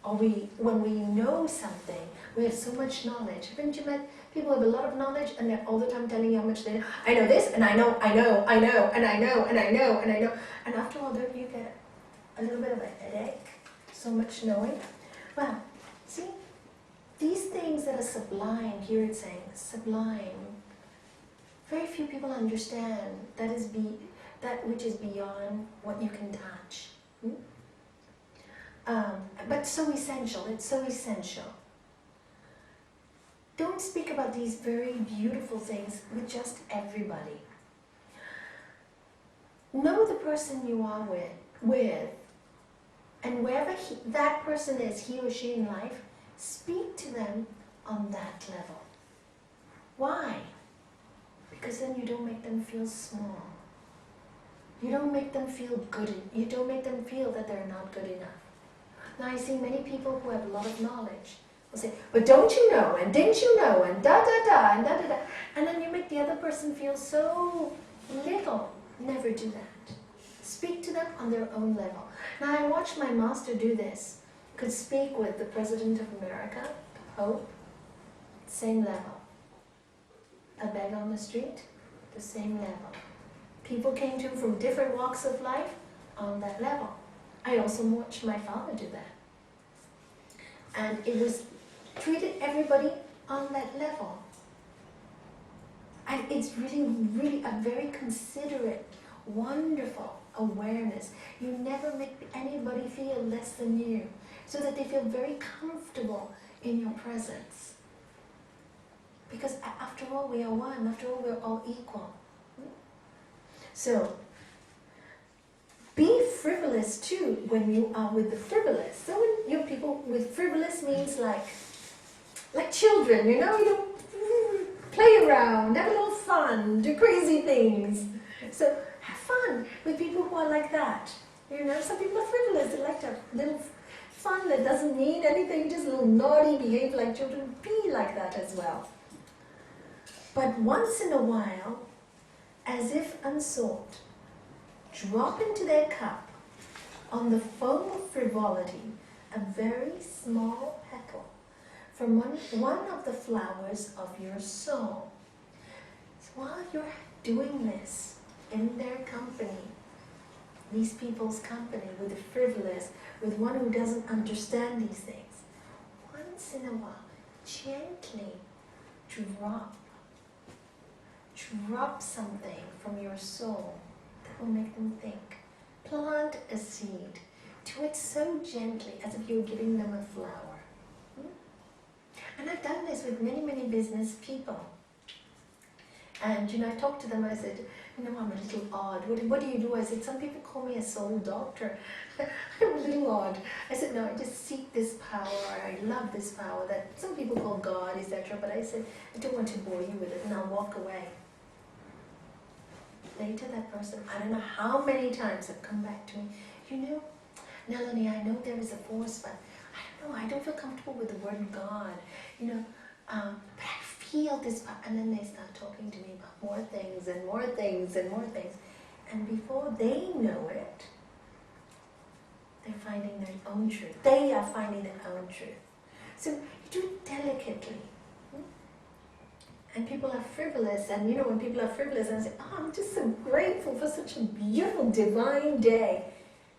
Or when we know something, we have so much knowledge. Haven't you met people who have a lot of knowledge and they're all the time telling you how much they know? I know this, and I know, and I know, and I know. And after all, don't you get a little bit of a headache? So much knowing? Well, see, these things that are sublime, here it's saying, sublime, very few people understand that which is beyond what you can touch. But so essential, it's so essential. Don't speak about these very beautiful things with just everybody. Know the person you are with, and wherever that person is, he or she in life, speak to them on that level. Why? Because then you don't make them feel small. You don't make them feel good. You don't make them feel that they're not good enough. Now I see many people who have a lot of knowledge will say, but don't you know, and didn't you know, and da-da-da, and da-da-da. And then you make the other person feel so little. Never do that. Speak to them on their own level. Now I watched my master do this. Could speak with the President of America, the Pope, same level. A beggar on the street, the same level. People came to him from different walks of life on that level. I also watched my father do that. And it was treated everybody on that level. And it's really, really a very considerate, wonderful awareness. You never make anybody feel less than you, so that they feel very comfortable in your presence. Because after all, we are one. After all, we're all equal. So, be frivolous too when you are with the frivolous. So when you're people with frivolous means like children, you know, you don't play around, have a little fun, do crazy things. So have fun with people who are like that. You know, some people are frivolous, they like to have little fun that doesn't mean anything, just a little naughty, behave like children, be like that as well. But once in a while, as if unsought, drop into their cup, on the foam of frivolity, a very small petal from one of the flowers of your soul. So while you're doing this in their company, these people's company, with the frivolous, with one who doesn't understand these things, once in a while, gently drop something from your soul that will make them think. Plant a seed. Do it so gently, as if you're giving them a flower. And I've done this with many, many business people. And, you know, I talked to them, I said, you know, I'm a little odd. What do you do? I said, some people call me a soul doctor. I'm a little odd. I said, no, I just seek this power. I love this power that some people call God, etc. But I said, I don't want to bore you with it, and I'll walk away. Later, that person, I don't know how many times, have come back to me. You know, Nalanie, I know there is a force, but I don't know, I don't feel comfortable with the word God. You know, but I feel this power. And then they start talking to me about more things and more things and more things. And before they know it, they're finding their own truth. They are finding their own truth. So you do it delicately. And people are frivolous, and you know, when people are frivolous, and I say, oh, I'm just so grateful for such a beautiful divine day.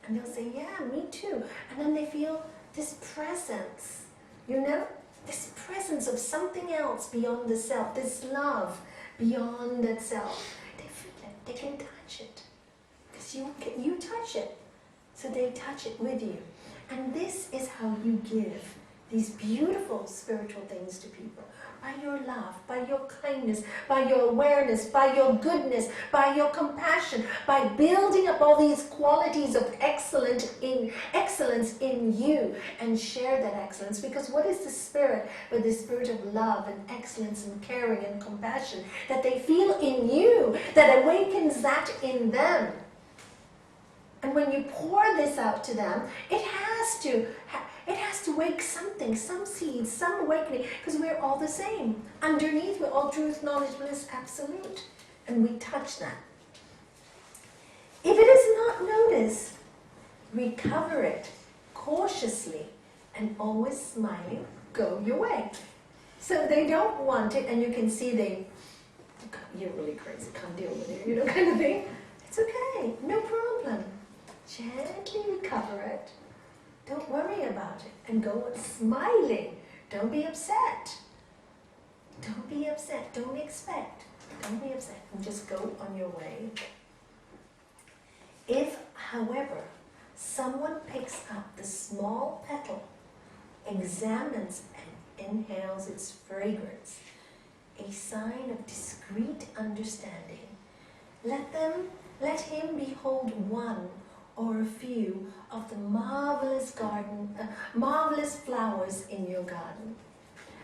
And they'll say, yeah, me too. And then they feel this presence, you know, this presence of something else beyond the self, this love beyond that self. They feel it, they can touch it. Because you touch it, so they touch it with you. And this is how you give these beautiful spiritual things to people. By your love, by your kindness, by your awareness, by your goodness, by your compassion, by building up all these qualities of excellence in you, and share that excellence. Because what is the spirit but the spirit of love and excellence and caring and compassion that they feel in you, that awakens that in them? And when you pour this out to them, it has to wake something, some seeds, some awakening, because we're all the same. Underneath, we're all truth, knowledge, bliss, absolute. And we touch that. If it is not noticed, recover it cautiously and always smiling, go your way. So they don't want it, and you can see you're really crazy, can't deal with it, you know, kind of thing. It's okay, no problem. Gently recover it. Don't worry about it, and go on smiling. Don't be upset. Don't be upset. Don't expect. Don't be upset. And just go on your way. If, however, someone picks up the small petal, examines and inhales its fragrance, a sign of discreet understanding, let him behold one or a few of the marvelous flowers in your garden.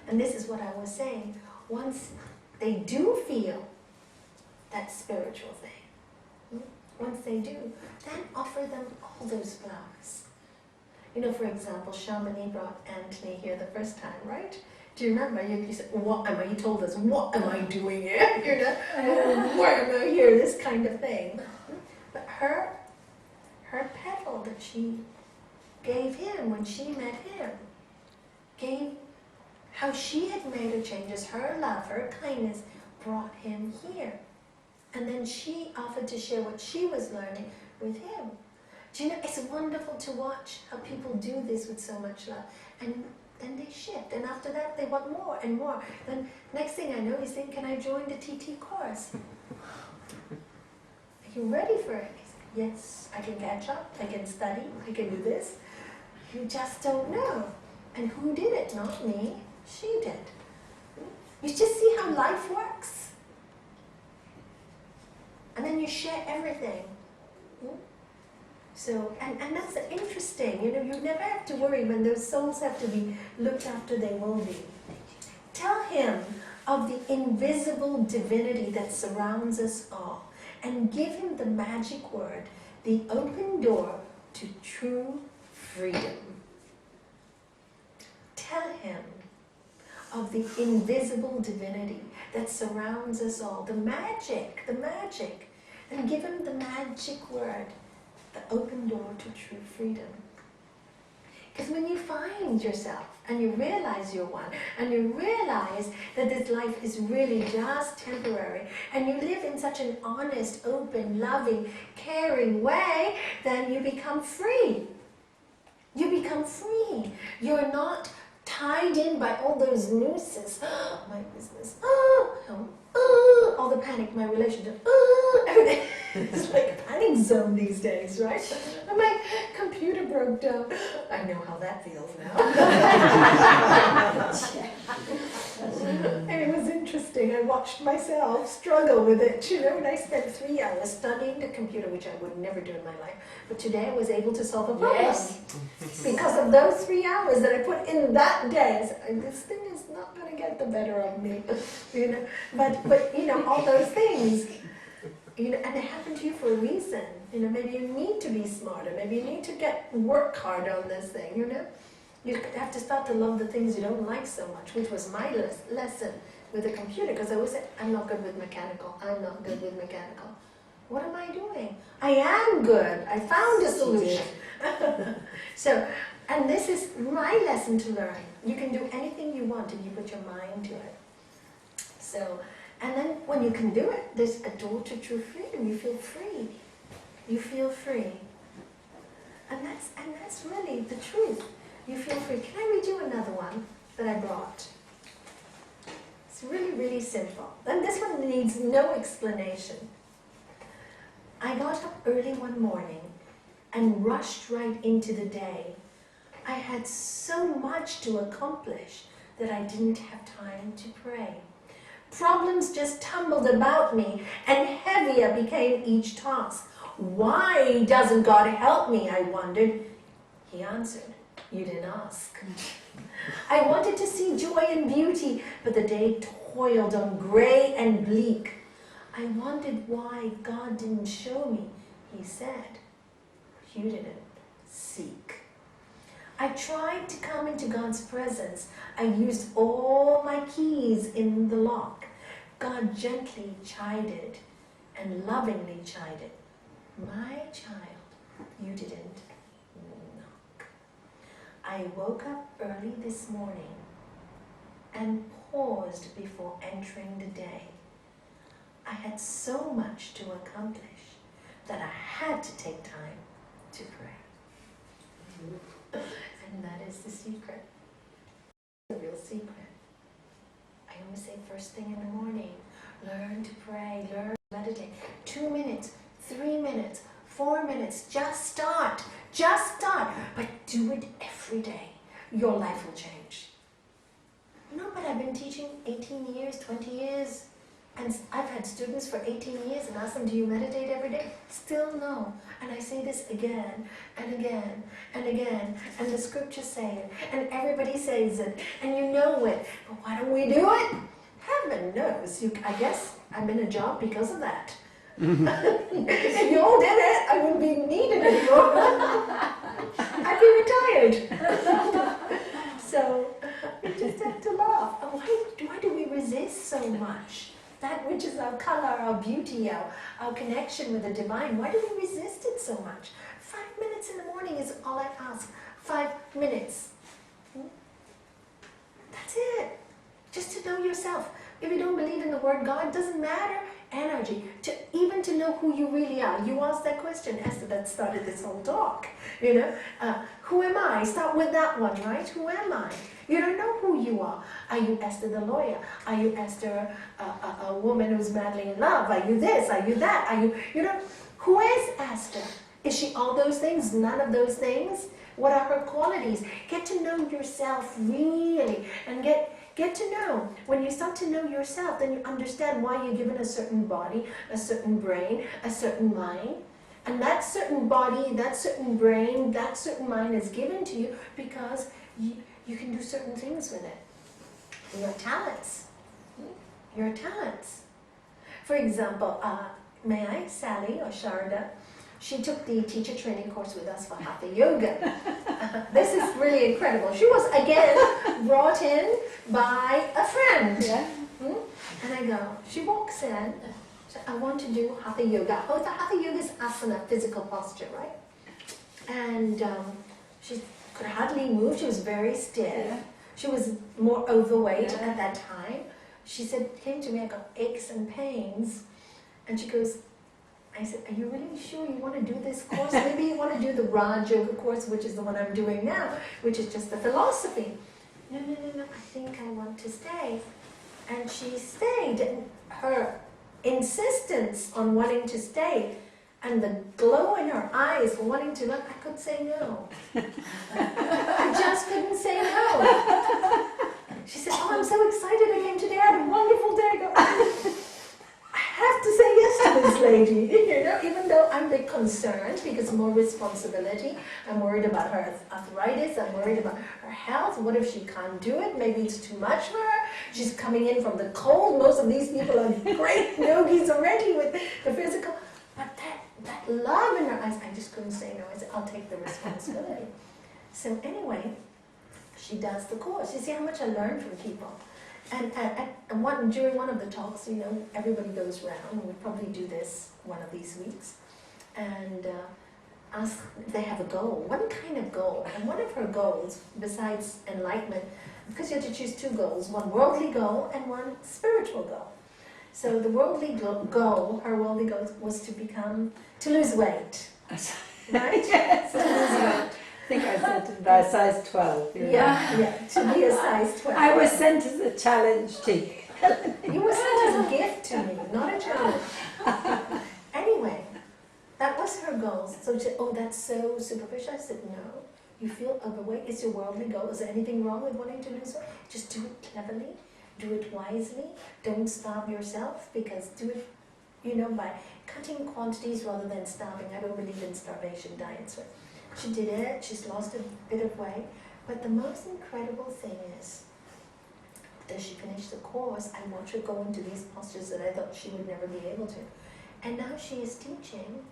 And this is what I was saying. Once they do feel that spiritual thing, once they do, then offer them all those flowers. You know, for example, Chamonix brought Anthony here the first time, right? Do you remember? You said, what am I? He told us, what am I doing here? You know, why am I here? This kind of thing. But her petal that she gave him when she met him, gave how she had made her changes, her love, her kindness brought him here. And then she offered to share what she was learning with him. Do you know, it's wonderful to watch how people do this with so much love. And then they shift, and after that they want more and more. Then next thing I know, he's saying, can I join the TT course? Are you ready for it? Yes, I can catch up, I can study, I can do this. You just don't know. And who did it? Not me, she did. You just see how life works. And then you share everything. So, and that's interesting, you know, you never have to worry when those souls have to be looked after, they will be. Tell him, of the invisible divinity that surrounds us all, and give him the magic word, the open door to true freedom. Tell him of the invisible divinity that surrounds us all, the magic, and give him the magic word, the open door to true freedom. Because when you find yourself and you realize you're one, and you realize that this life is really just temporary, and you live in such an honest, open, loving, caring way, then you become free. You become free. You're not tied in by all those nooses. Oh, my business. All the panic, my relationship. Everything. It's like a panic zone these days, right? And my computer broke down. I know how that feels now. And it was interesting. I watched myself struggle with it, and I spent 3 hours studying the computer, which I would never do in my life. But today I was able to solve a problem. Yes. Because of those 3 hours that I put in that day. I said, this thing is not going to get the better of me, But all those things, and it happened to you for a reason. Maybe you need to be smarter. Maybe you need to work hard on this thing. You have to start to love the things you don't like so much, which was my lesson with the computer. Because I always said, I'm not good with mechanical. I'm not good with mechanical. What am I doing? I am good. I found a solution. And this is my lesson to learn. You can do anything you want if you put your mind to it. And then when you can do it, there's a door to true freedom. You feel free. You feel free. And that's really the truth. You feel free. Can I read you another one that I brought? It's really, really simple. And this one needs no explanation. I got up early one morning and rushed right into the day. I had so much to accomplish that I didn't have time to pray. Problems just tumbled about me, and heavier became each task. Why doesn't God help me, I wondered. He answered, you didn't ask. I wanted to see joy and beauty, but the day toiled on grey and bleak. I wondered why God didn't show me. He said, you didn't seek. I tried to come into God's presence. I used all my keys in the lock. God gently chided and lovingly chided. My child, you didn't knock. I woke up early this morning and paused before entering the day. I had so much to accomplish that I had to take time to pray. And that is the secret. The real secret. I always say first thing in the morning, learn to pray, learn to meditate. 2 minutes, 3 minutes, 4 minutes, just start. But do it every day. Your life will change. But I've been teaching 18 years, 20 years, and I've had students for 18 years and ask them, do you meditate every day? Still no. And I say this again and again and again, and the scriptures say it, and everybody says it, and you know it. But why don't we do it? Heaven knows. I guess I'm in a job because of that. If you all did it, I wouldn't be needed anymore. I'd be retired. So we just have to laugh. Why do we resist so much? That which is our color, our beauty, our connection with the divine. Why do we resist it so much? 5 minutes in the morning is all I ask. 5 minutes. That's it. Just to know yourself. If you don't believe in the word God, it doesn't matter. Energy. Even to know who you really are. You asked that question, Esther, that started this whole talk. Who am I? Start with that one, right? Who am I? You don't know who you are. Are you Esther the lawyer? Are you Esther a woman who's madly in love? Are you this? Are you that? Are you, who is Esther? Is she all those things? None of those things? What are her qualities? Get to know yourself really, and get to know. When you start to know yourself, then you understand why you're given a certain body, a certain brain, a certain mind. And that certain body, that certain brain, that certain mind is given to you because you can do certain things with it. Your talents. your talents. For example, may I, Sally or Sharda, she took the teacher training course with us for Hatha Yoga. This is really incredible. She was again brought in by a friend. Yeah. And I go, she walks in, so I want to do Hatha Yoga. Oh, the Hatha Yoga is asana, physical posture, right? And she could hardly move, she was very stiff. Yeah. She was more overweight Yeah. at that time. She said, came to me, I got aches and pains. And she goes, I said, are you really sure you want to do this course? Maybe you want to do the Raj Yoga course, which is the one I'm doing now, which is just the philosophy. No, I think I want to stay. And she stayed, and her insistence on wanting to stay and the glow in her eyes for wanting to look, I could say no. I just couldn't say no. She said, oh, I'm so excited I came today, I had a wonderful day. I go, I have to say yes to this lady, you know, even though I'm a bit concerned because more responsibility. I'm worried about her arthritis, I'm worried about her health. What if she can't do it? Maybe it's too much for her. She's coming in from the cold. Most of these people are great yogis already with the physical. But that love in her eyes, I just couldn't say no. I said, I'll take the responsibility. So anyway, she does the course. You see how much I learned from people. And during one of the talks, you know, everybody goes around, and we'll probably do this one of these weeks, and they have a goal, one kind of goal. And one of her goals, besides enlightenment, because you have to choose two goals, one worldly goal and one spiritual goal. So the worldly goal, her worldly goal was to lose weight. Right? Yes. To lose weight. I think I said by size 12. Yeah, to be a size 12. I was sent as a challenge to you. You were sent as a gift to me, not a challenge. Anyway, that was her goal. So she said, oh, that's so superficial. I said, no. You feel overweight? It's your worldly goal. Is there anything wrong with wanting to lose weight? Just do it cleverly. Do it wisely. Don't starve yourself, because do it, you know, by cutting quantities rather than starving. I don't believe in starvation diets. Right? She did it. She's lost a bit of weight. But the most incredible thing is, after she finished the course, I watched her go into these postures that I thought she would never be able to. And now she is teaching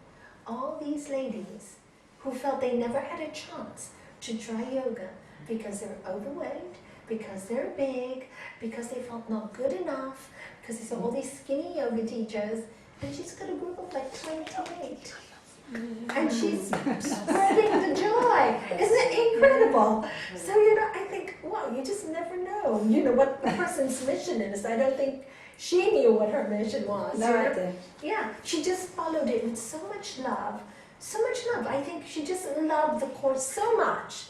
all these ladies who felt they never had a chance to try yoga because they're overweight, because they're big, because they felt not good enough, because they saw all these skinny yoga teachers, and she's got a group of like 28. And she's spreading the joy. Isn't it incredible? So, you know, I think, wow, you just never know, you know, what the person's mission is. I don't think she knew what her mission was. No, you know? I did. Yeah, she just followed it with so much love. So much love. I think she just loved the course so much.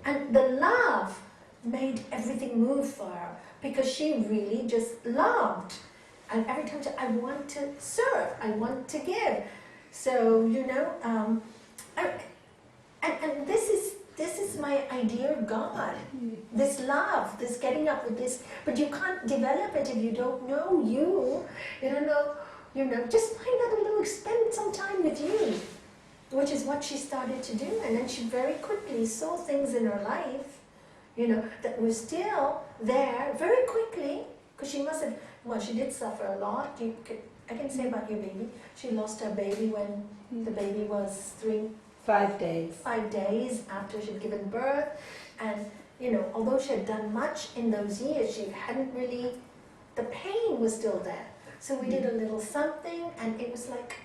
And the love made everything move for her, because she really just loved. And every time she said, I want to serve, I want to give. So, you know, and this is my idea of God. This love, this getting up with this, but you can't develop it if you don't know you. You don't know, you know, just find out a little, spend some time with you, which is what she started to do. And then she very quickly saw things in her life, you know, that were still there very quickly, because she must have, well, she did suffer a lot. I can say about your baby. She lost her baby when the baby was 5 days. 5 days after she'd given birth. And, you know, although she had done much in those years, she hadn't really, the pain was still there. So we did a little something, and it was like,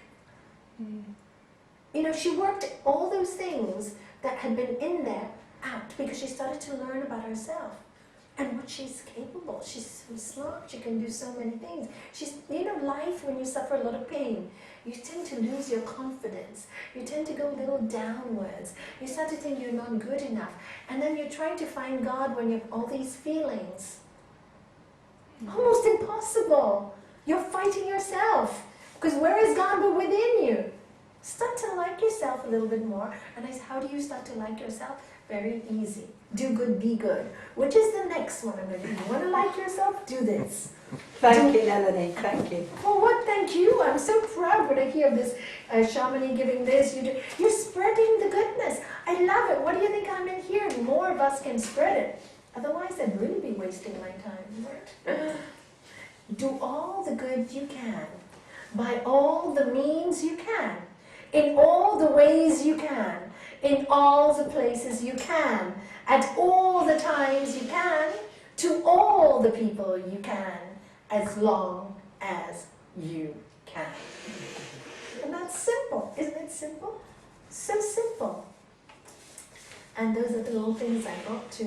you know, she worked all those things that had been in there out, because she started to learn about herself and what she's capable. She's so smart, she can do so many things. She's, you know, life, when you suffer a lot of pain, you tend to lose your confidence. You tend to go a little downwards. You start to think you're not good enough. And then you're trying to find God when you have all these feelings. Almost impossible. You're fighting yourself. Because where is God but within you? Start to like yourself a little bit more. And I said, how do you start to like yourself? Very easy. Do good, be good. Which is the next one I'm going to do. You want to like yourself? Do this. Thank you, Nalanie. Thank you. For what? Thank you. I'm so proud when I hear this shamani giving this. You're spreading the goodness. I love it. What do you think I'm in here? More of us can spread it. Otherwise, I'd really be wasting my time. Right? Do all the good you can, by all the means you can, in all the ways you can, in all the places you can, at all the times you can, to all the people you can, as long as you can. And that's simple, isn't it simple? So simple. And those are the little things I brought to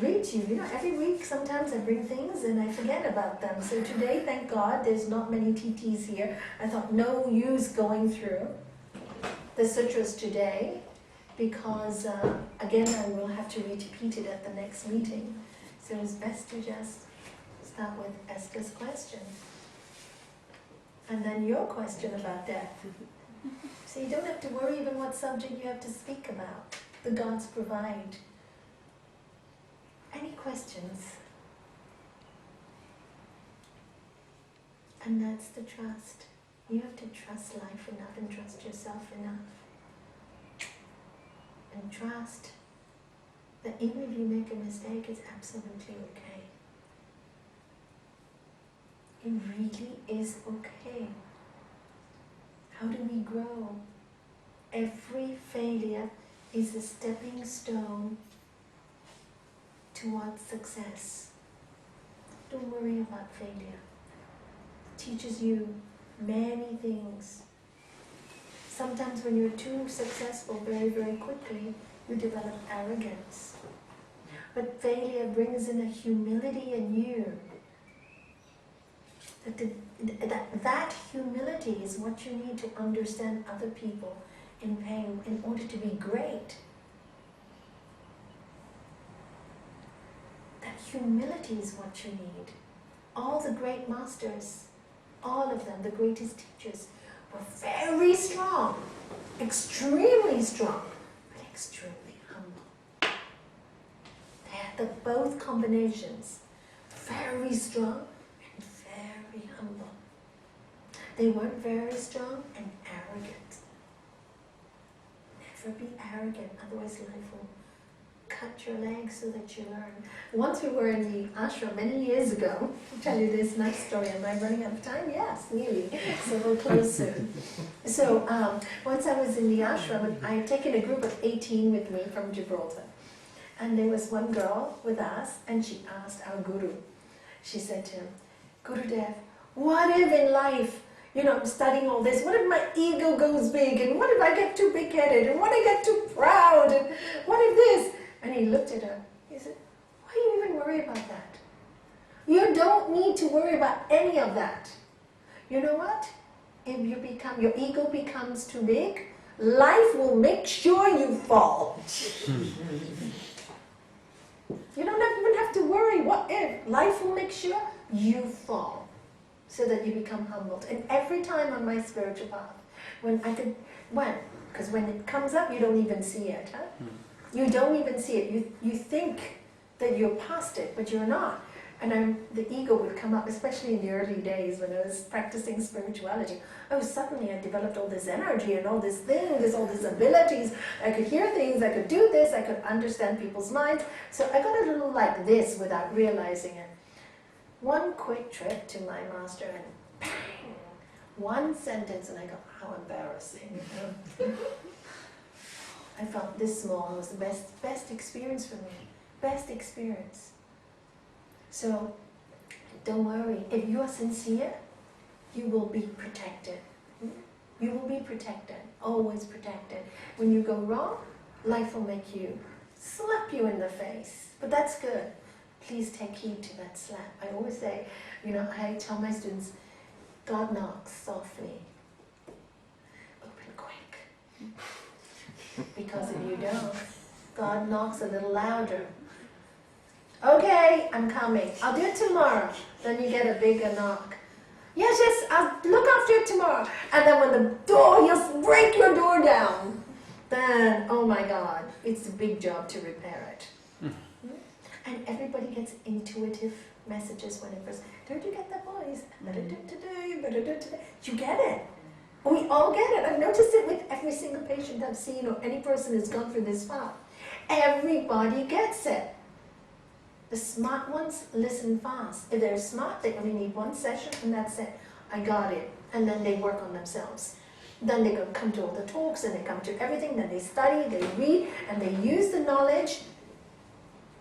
read to you. You know, every week sometimes I bring things and I forget about them. So today, thank God, there's not many TTs here. I thought no use going through the sutras today because, again, I will have to repeat it at the next meeting. So it's best to just start with Esther's question. And then your question about death. So you don't have to worry even what subject you have to speak about. The gods provide. Any questions? And that's the trust. You have to trust life enough and trust yourself enough. And trust that even if you make a mistake, it's absolutely okay. It really is okay. How do we grow? Every failure is a stepping stone towards success. Don't worry about failure. It teaches you many things. Sometimes when you're too successful very, very quickly, you develop arrogance. But failure brings in a humility in you. That humility is what you need to understand other people in pain in order to be great. That humility is what you need. All the great masters, all of them, the greatest teachers, were very strong, extremely strong, but extremely humble. They had both combinations, very strong and very humble. They weren't very strong and arrogant. Never be arrogant, otherwise life will cut your legs so that you learn. Once we were in the ashram many years ago, I'll tell you this nice story. Am I running out of time? Yes, nearly. So we'll close soon. So once I was in the ashram, and I had taken a group of 18 with me from Gibraltar. And there was one girl with us, and she asked our guru. She said to him, Gurudev, what if in life, I'm studying all this, what if my ego goes big, and what if I get too big-headed, and what if I get too proud, and what if this? And he looked at her, he said, why do you even worry about that? You don't need to worry about any of that. You know what? If your ego becomes too big, life will make sure you fall. You don't even have to worry, what if? Life will make sure you fall. So that you become humbled. And every time on my spiritual path, because when it comes up, you don't even see it. Huh? You don't even see it. You think that you're past it, but you're not. And the ego would come up, especially in the early days when I was practicing spirituality. Suddenly I developed all this energy and all these things, all these abilities. I could hear things, I could do this, I could understand people's minds. So I got a little like this without realizing it. One quick trip to my master and bang, one sentence and I go, how embarrassing. I felt this small was the best experience for me. Best experience. So don't worry. If you are sincere, you will be protected. You will be protected. Always protected. When you go wrong, life will make you slap you in the face. But that's good. Please take heed to that slap. I always say, I tell my students, God knocks softly. Open quick. Because if you don't, God knocks a little louder. Okay, I'm coming. I'll do it tomorrow. Then you get a bigger knock. Yes, I'll look after it tomorrow. And then when the door, you'll break your door down. Then, oh my God, it's a big job to repair it. And everybody gets intuitive messages when it first, don't you get that voice? You get it. We all get it. I've noticed it with every single patient I've seen or any person who's gone through this path. Everybody gets it. The smart ones listen fast. If they're smart, they only need one session and that's it. I got it. And then they work on themselves. Then they come to all the talks and they come to everything, then they study, they read, and they use the knowledge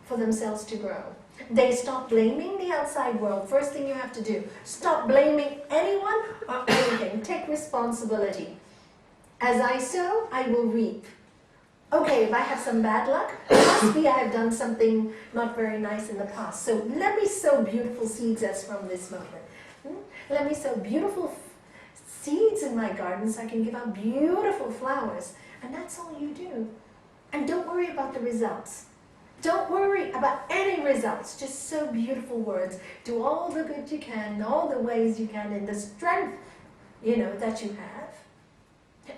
for themselves to grow. They stop blaming the outside world. First thing you have to do, stop blaming anyone or anything. Take responsibility. As I sow, I will reap. Okay, if I have some bad luck, must be I have done something not very nice in the past. So let me sow beautiful seeds as from this moment. Let me sow beautiful seeds in my garden so I can give out beautiful flowers. And that's all you do. And don't worry about the results. Don't worry about any results. Just sow beautiful words. Do all the good you can, all the ways you can, in the strength, that you have.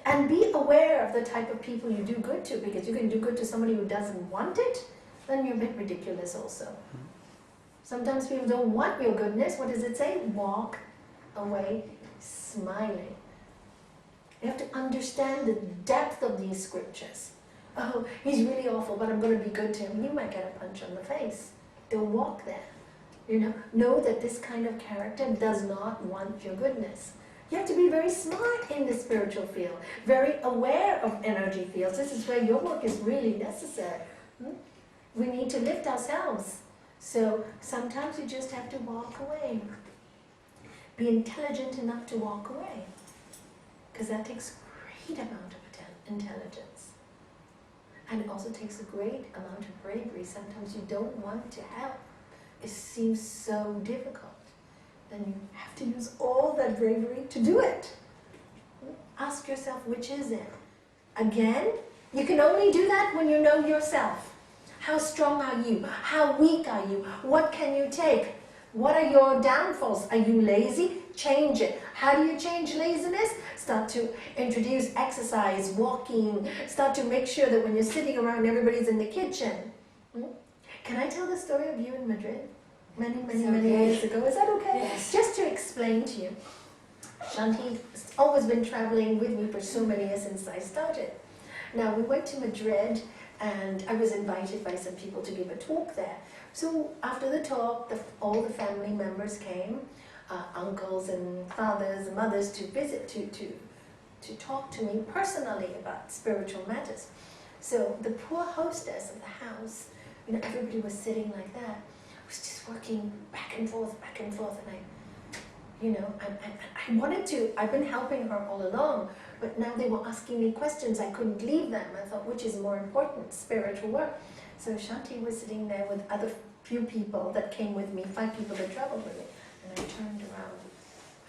And be aware of the type of people you do good to, because you can do good to somebody who doesn't want it, then you're a bit ridiculous also. Sometimes people don't want your goodness. What does it say? Walk away smiling. You have to understand the depth of these scriptures. Oh, he's really awful, but I'm going to be good to him. You might get a punch on the face. Don't walk there. Know that this kind of character does not want your goodness. You have to be very smart in the spiritual field, very aware of energy fields. This is where your work is really necessary. We need to lift ourselves. So sometimes you just have to walk away. Be intelligent enough to walk away. Because that takes a great amount of intelligence. And it also takes a great amount of bravery. Sometimes you don't want to help. It seems so difficult. Then you have to use all that bravery to do it. Ask yourself, which is it? Again, you can only do that when you know yourself. How strong are you? How weak are you? What can you take? What are your downfalls? Are you lazy? Change it. How do you change laziness? Start to introduce exercise, walking. Start to make sure that when you're sitting around, everybody's in the kitchen. Can I tell the story of you in Madrid? Many years ago. Is that okay? Yes. Just to explain to you. Shanti's always been traveling with me for so many years since I started. Now, we went to Madrid and I was invited by some people to give a talk there. So after the talk, all the family members came, uncles and fathers and mothers, to visit, to talk to me personally about spiritual matters. So the poor hostess of the house, everybody was sitting like that, was just working back and forth, and I wanted to, I've been helping her all along, but now they were asking me questions, I couldn't leave them. I thought, which is more important, spiritual work? So Shanti was sitting there with other few people that came with me, 5 people that traveled with me, and I turned around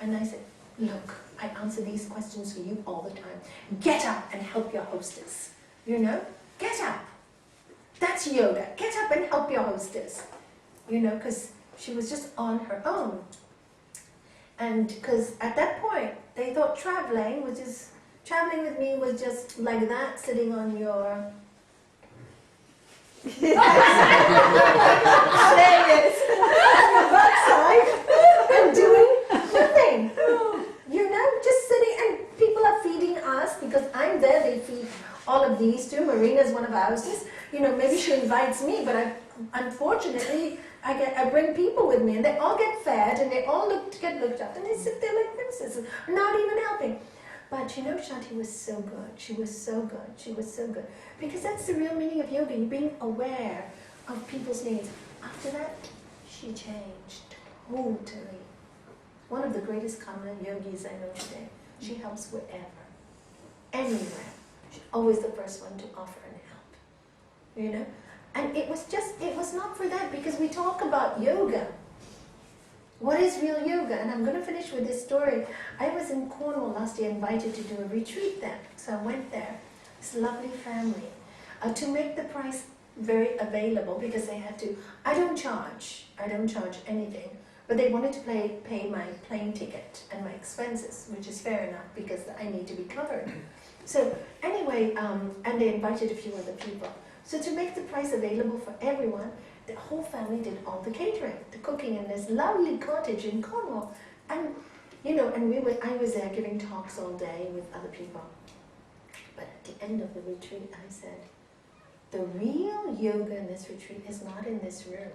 and I said, look, I answer these questions for you all the time. Get up and help your hostess. Get up. That's yoga. Get up and help your hostess. Because she was just on her own. And because at that point, they thought traveling with me was just like that, sitting on your... backside and doing nothing. Just sitting, and people are feeding us because I'm there, they feed all of these too. Marina's one of ours. Maybe she invites me, but unfortunately, I bring people with me and they all get fed and they all get looked up and they sit there like princesses, not even helping. But Shanti was so good. She was so good. She was so good. Because that's the real meaning of yoga, being aware of people's needs. After that, she changed totally. One of the greatest Kamala yogis I know today. She helps wherever, anywhere. She's always the first one to offer and help. And it was not for that, because we talk about yoga. What is real yoga? And I'm going to finish with this story. I was in Cornwall last year, invited to do a retreat there. So I went there, this lovely family, to make the price very available, because they had to, I don't charge anything, but they wanted to pay my plane ticket and my expenses, which is fair enough, because I need to be covered. So anyway, and they invited a few other people. So to make the price available for everyone, the whole family did all the catering, the cooking in this lovely cottage in Cornwall. And, and I was there giving talks all day with other people. But at the end of the retreat, I said, the real yoga in this retreat is not in this room.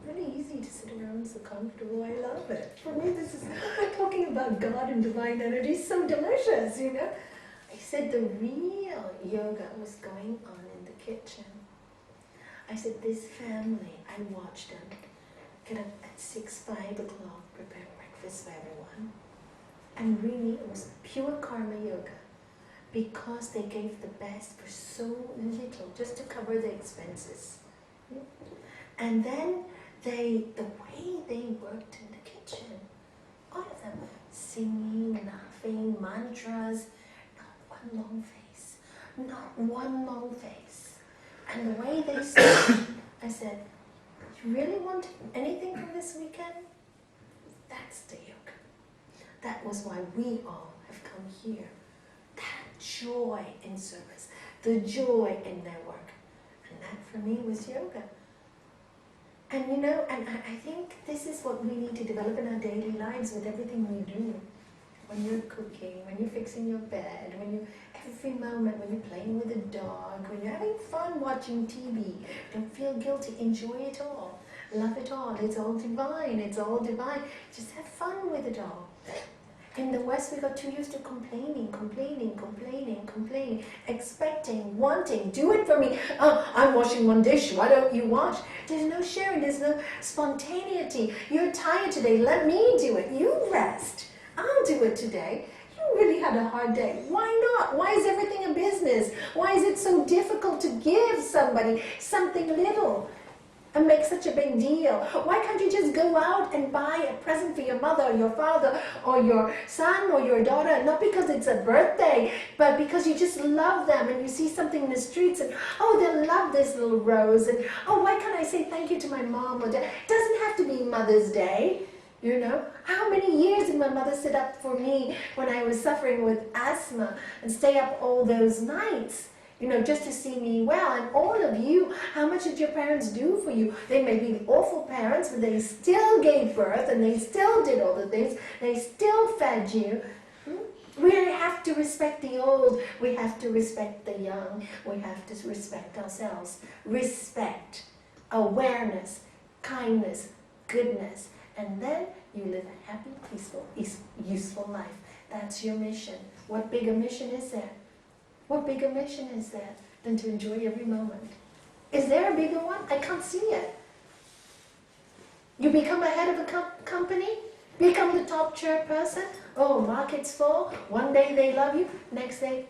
really easy to sit around, so comfortable. I love it. For me, this is talking about God and divine energy. So delicious, you know. I said the real yoga was going on in the kitchen. I said this family, I watched them get up at 6, 5 o'clock, prepare breakfast for everyone. And really, it was pure karma yoga because they gave the best for so little, just to cover the expenses. And then the way they worked in the kitchen, all of them singing, laughing, mantras, not one long face, not one long face. And the way they said, I said, you really want anything from this weekend? That's the yoga. That was why we all have come here. That joy in service, the joy in their work. And that for me was yoga. And you know, and I think this is what we need to develop in our daily lives with everything we do. When you're cooking, when you're fixing your bed, when you, every moment, when you're playing with a dog, when you're having fun watching TV, don't feel guilty, enjoy it all. Love it all, it's all divine, it's all divine. Just have fun with it all. In the West, we got too used to complaining, expecting, wanting, do it for me. Oh, I'm washing one dish, why don't you wash? There's no sharing, there's no spontaneity. You're tired today, let me do it. You rest. I'll do it today. You really had a hard day. Why not? Why is everything a business? Why is it so difficult to give somebody something little and make such a big deal? Why can't you just go out and buy a present for your mother or your father or your son or your daughter? Not because it's a birthday, but because you just love them and you see something in the streets and, oh, they'll love this little rose. And, oh, why can't I say thank you to my mom or dad? It doesn't have to be Mother's Day. You know, how many years did my mother sit up for me when I was suffering with asthma and stay up all those nights, you know, just to see me well? And all of you, how much did your parents do for you? They may be awful parents, but they still gave birth and they still did all the things. They still fed you. We have to respect the old. We have to respect the young. We have to respect ourselves. Respect, awareness, kindness, goodness. And then you live a happy, peaceful, useful life. That's your mission. What bigger mission is there? What bigger mission is there than to enjoy every moment? Is there a bigger one? I can't see it. You become a head of a company, become the top chairperson. Oh, market's full. One day they love you, next day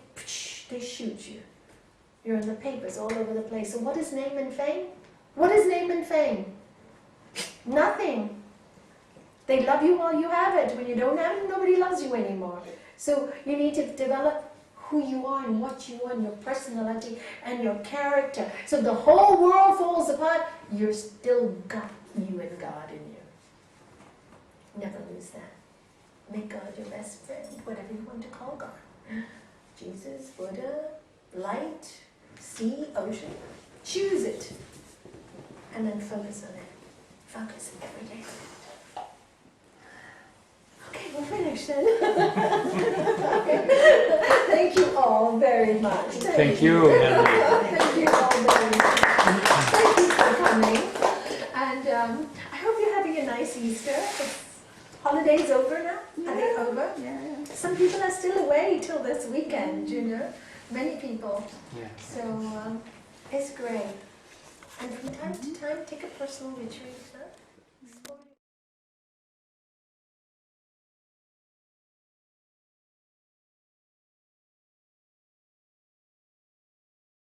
they shoot you. You're in the papers all over the place. So what is name and fame? What is name and fame? Nothing. They love you while you have it. When you don't have it, nobody loves you anymore. So you need to develop who you are and what you are and your personality and your character. So the whole world falls apart, you've still got you and God in you. Never lose that. Make God your best friend, whatever you want to call God. Jesus, Buddha, light, sea, ocean. Choose it. And then focus on it. Focus every day. Okay, we're finished then. Thank you all very much. Thank you, Nalanie. Thank you all very much. Thank you for coming. And I hope you're having a nice Easter. It's holidays over now? Yeah. Are they over? Yeah. Some people are still away till this weekend, you know. Many people. Yeah. So it's great. And from time to time, take a personal retreat.